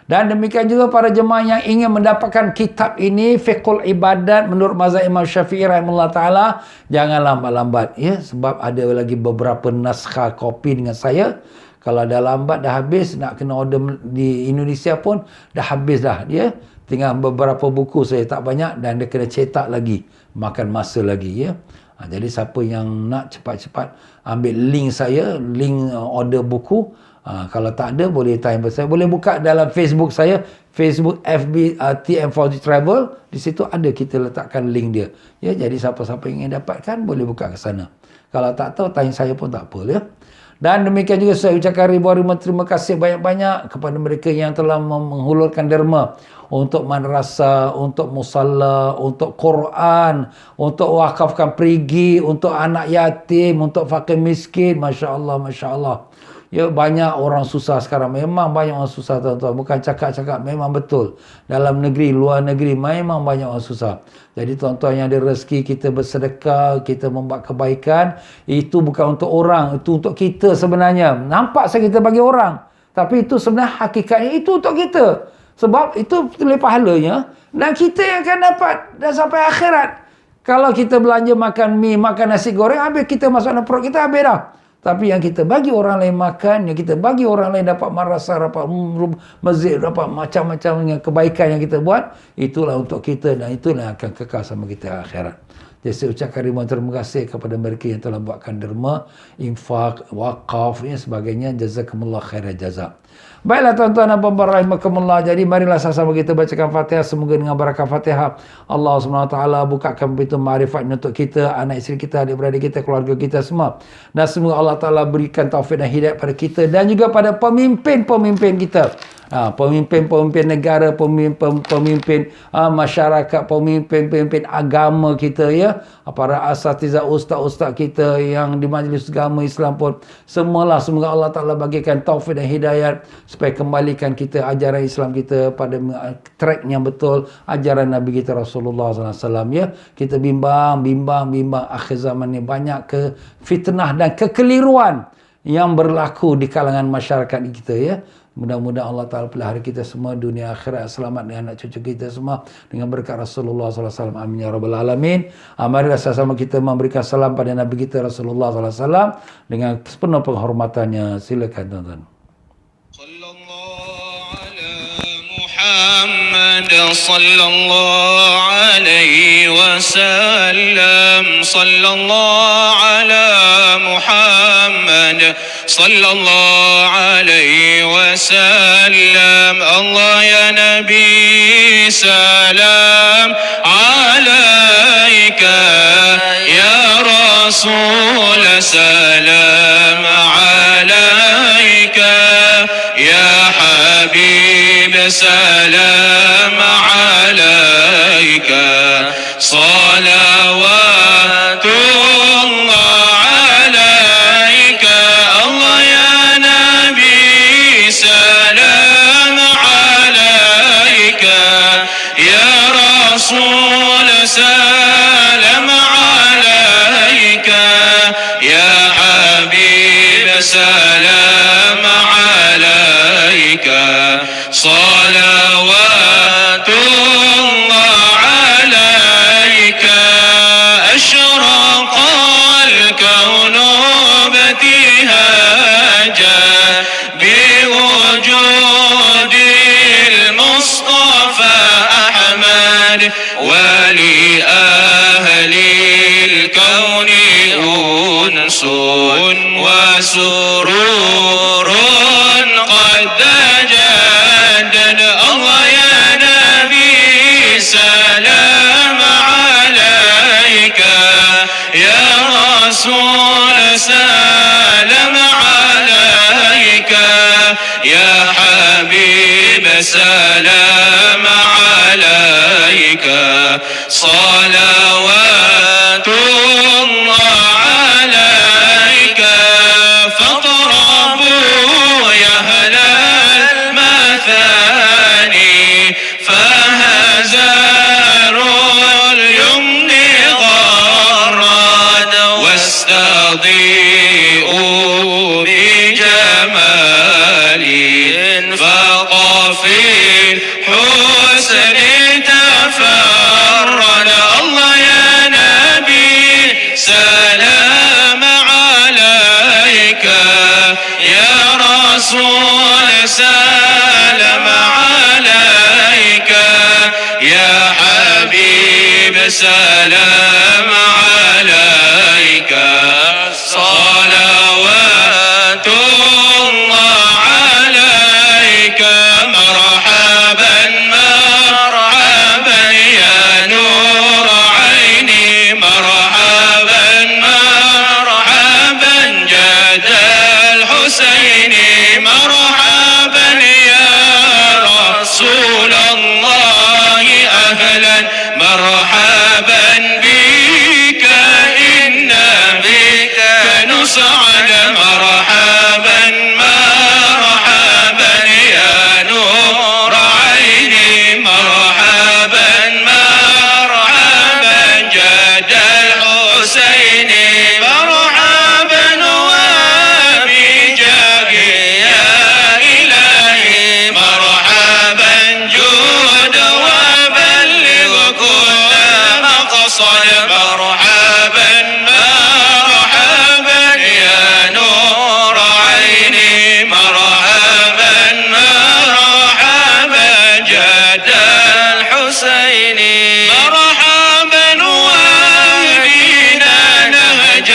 Dan demikian juga para jemaah yang ingin mendapatkan kitab ini, Fiqhul Ibadat menurut mazhab Imam Syafi'i rahimahullah ta'ala, jangan lambat-lambat ya, sebab ada lagi beberapa naskah kopi dengan saya. Kalau dah lambat, dah habis, nak kena order di Indonesia pun dah habis dah ya. Tinggal beberapa buku saya, tak banyak, dan dia kena cetak lagi, makan masa lagi ya. Jadi siapa yang nak cepat-cepat ambil link saya, link order buku. Kalau tak ada, boleh tanya saya. Boleh buka dalam Facebook saya, Facebook FB TM Fauzi Travel. Di situ ada, kita letakkan link dia. Ya, jadi siapa-siapa yang ingin dapatkan, boleh buka ke sana. Kalau tak tahu, tanya saya pun tak apa ya. Dan demikian juga saya ucapkan ribuan terima kasih banyak-banyak kepada mereka yang telah menghulurkan derma untuk madrasah, untuk musalla, untuk Quran, untuk wakafkan perigi, untuk anak yatim, untuk fakir miskin. Masya Allah, Masya Allah. Ya, banyak orang susah sekarang. Memang banyak orang susah tuan-tuan. Bukan cakap-cakap, memang betul. Dalam negeri, luar negeri, memang banyak orang susah. Jadi tuan-tuan yang ada rezeki, kita bersedekah, kita membuat kebaikan. Itu bukan untuk orang, itu untuk kita sebenarnya. Nampak saya kita bagi orang. Tapi itu sebenarnya hakikatnya itu untuk kita. Sebab itu tulis pahalanya. Dan kita yang akan dapat dan sampai akhirat. Kalau kita belanja makan mie, makan nasi goreng, habis kita masuk dalam perut kita, habis dah. Tapi yang kita bagi orang lain makan, yang kita bagi orang lain dapat madrasah, dapat masjid, dapat macam-macam yang kebaikan yang kita buat, itulah untuk kita dan itulah yang akan kekal sama kita akhirat. Jadi saya ucapkan ribuan terima kasih kepada mereka yang telah buatkan derma, infak, wakaf dan sebagainya. Jazakumullah khairan jazak. Baiklah tuan-tuan dan puan-puan rahimakumullah. Jadi marilah sama-sama kita bacakan Fatihah. Semoga dengan barakah Fatihah Allah SWT bukakan pintu ma'rifat untuk kita, anak isteri kita, adik-beradik kita, keluarga kita semua. Dan semoga Allah Ta'ala berikan taufik dan hidayah pada kita dan juga pada pemimpin-pemimpin kita. Pemimpin-pemimpin negara, pemimpin masyarakat, pemimpin agama kita, ya, para asatizah, ustaz-ustaz kita yang di majlis agama Islam pun, semualah semoga Allah Ta'ala bagikan taufik dan hidayat supaya kembalikan kita ajaran Islam kita pada track yang betul, ajaran Nabi kita Rasulullah SAW, ya. Kita bimbang akhir zaman ni banyak ke fitnah dan kekeliruan yang berlaku di kalangan masyarakat kita, ya. Mudah-mudahan Allah Ta'ala pelihara kita semua dunia akhirat, selamat dengan anak cucu kita semua dengan berkat Rasulullah SAW. Amin ya rabbal alamin. Marilah sama-sama kita memberikan salam pada Nabi kita Rasulullah SAW dengan sepenuh penghormatannya. Silakan tuan-tuan. محمد صلى الله عليه وسلم صلى الله على محمد صلى الله عليه وسلم الله يا نبي سلام عليك يا رسول سلام عليك يا حبيب سلام عليك صلوات الله عليك الله يا نبي سلام عليك يا رسول سلام عليك يا حبيب سلام عليك صلوات الله عليك أشرق الكون ابتهاجا بوجود المصطفى أحمد ولأهل الكون أنس وسرور قد تجدد الله يا نبي سلام عليك يا رسول سلام عليك يا حبيب سلام عليك صلوات الله عليك فاضربوا يا أهل المثاني فهزاروا اليمن غرد واستضيئوا بجمال فقفي الحسن تفرد الله يا نبي سلام عليك يا رسول سلام عليك عيني مرحبا واهدنا نهج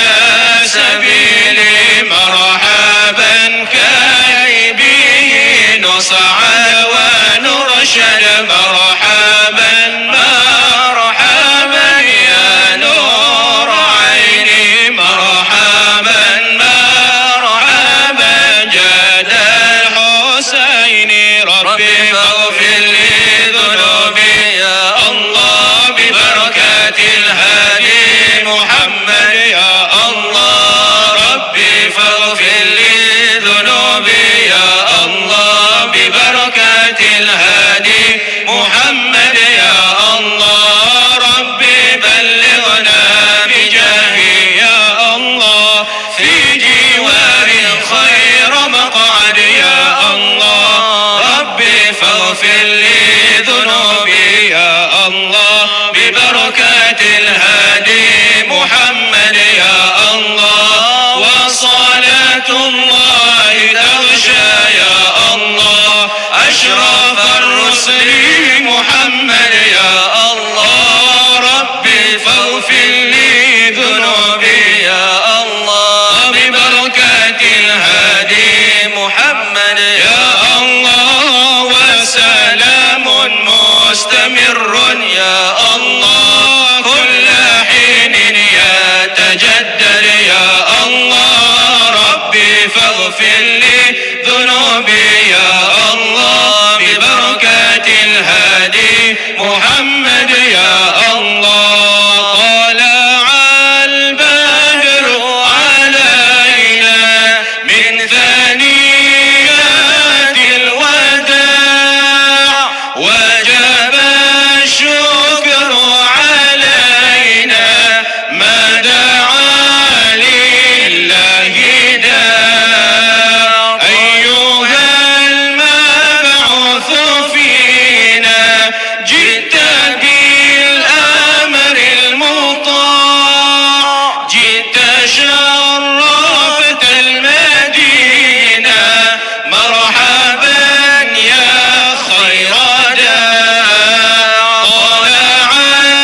سبيلي مرحبا كي به نصعد ونرشد مرحبا مرحبا يا نور عيني مرحبا مرحبا جاد الحسين ربي فاغفر لي ذنوبي يا الله ببركات الهادي محمد يا الله ربي فاغفر لي ذنوبي يا الله ببركات الهادي محمد يا الله ربي بلغنا بجاهي يا الله في جوار خير مقعد يا الله ربي فاغفر لي ذنوبي يا الله ببركات الهادي محمد يا الله وصلاة الله تغشى يا الله أشرف الرسل محمد يا الله ربي فاغفر لي ذنوبي يا الله ببركات الهادي محمد يا الله وسلام مستمر يا الله كل حين يتجدد يا الله ربي فاغفر لي ذنوبي يا الله ببركات الهادي محمد يا الله طلع البدر علينا من ثنيات الوداع وجب الشكر علينا ما دعا لله داع أيها المبعوث فينا جئت بالأمر المطاع جئت شرفت المدينة مرحبا يا خير داع طلع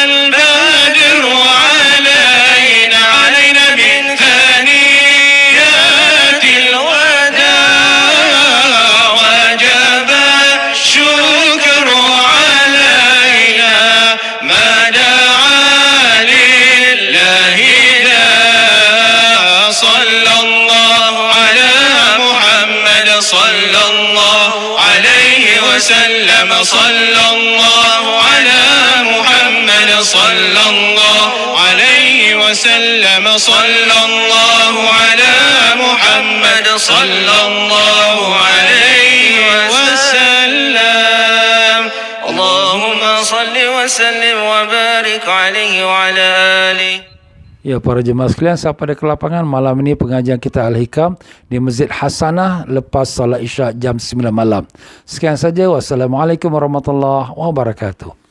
البدر علينا من ثنيات الوداع وجب الشكر علينا ما دعا لله داع صلى الله على محمد صلى الله عليه وسلم صلى الله على محمد صلى الله عليه وسلم صلى الله على محمد صلى الله عليه وسلم اللهم صل وسلم وبارك عليه وعلى آله. Ya, para jemaah sekalian, sampai pada kelapangan malam ini pengajian kita Al-Hikam di Masjid Hasanah lepas salat Isyak jam 9 malam. Sekian saja. Wassalamualaikum warahmatullahi wabarakatuh.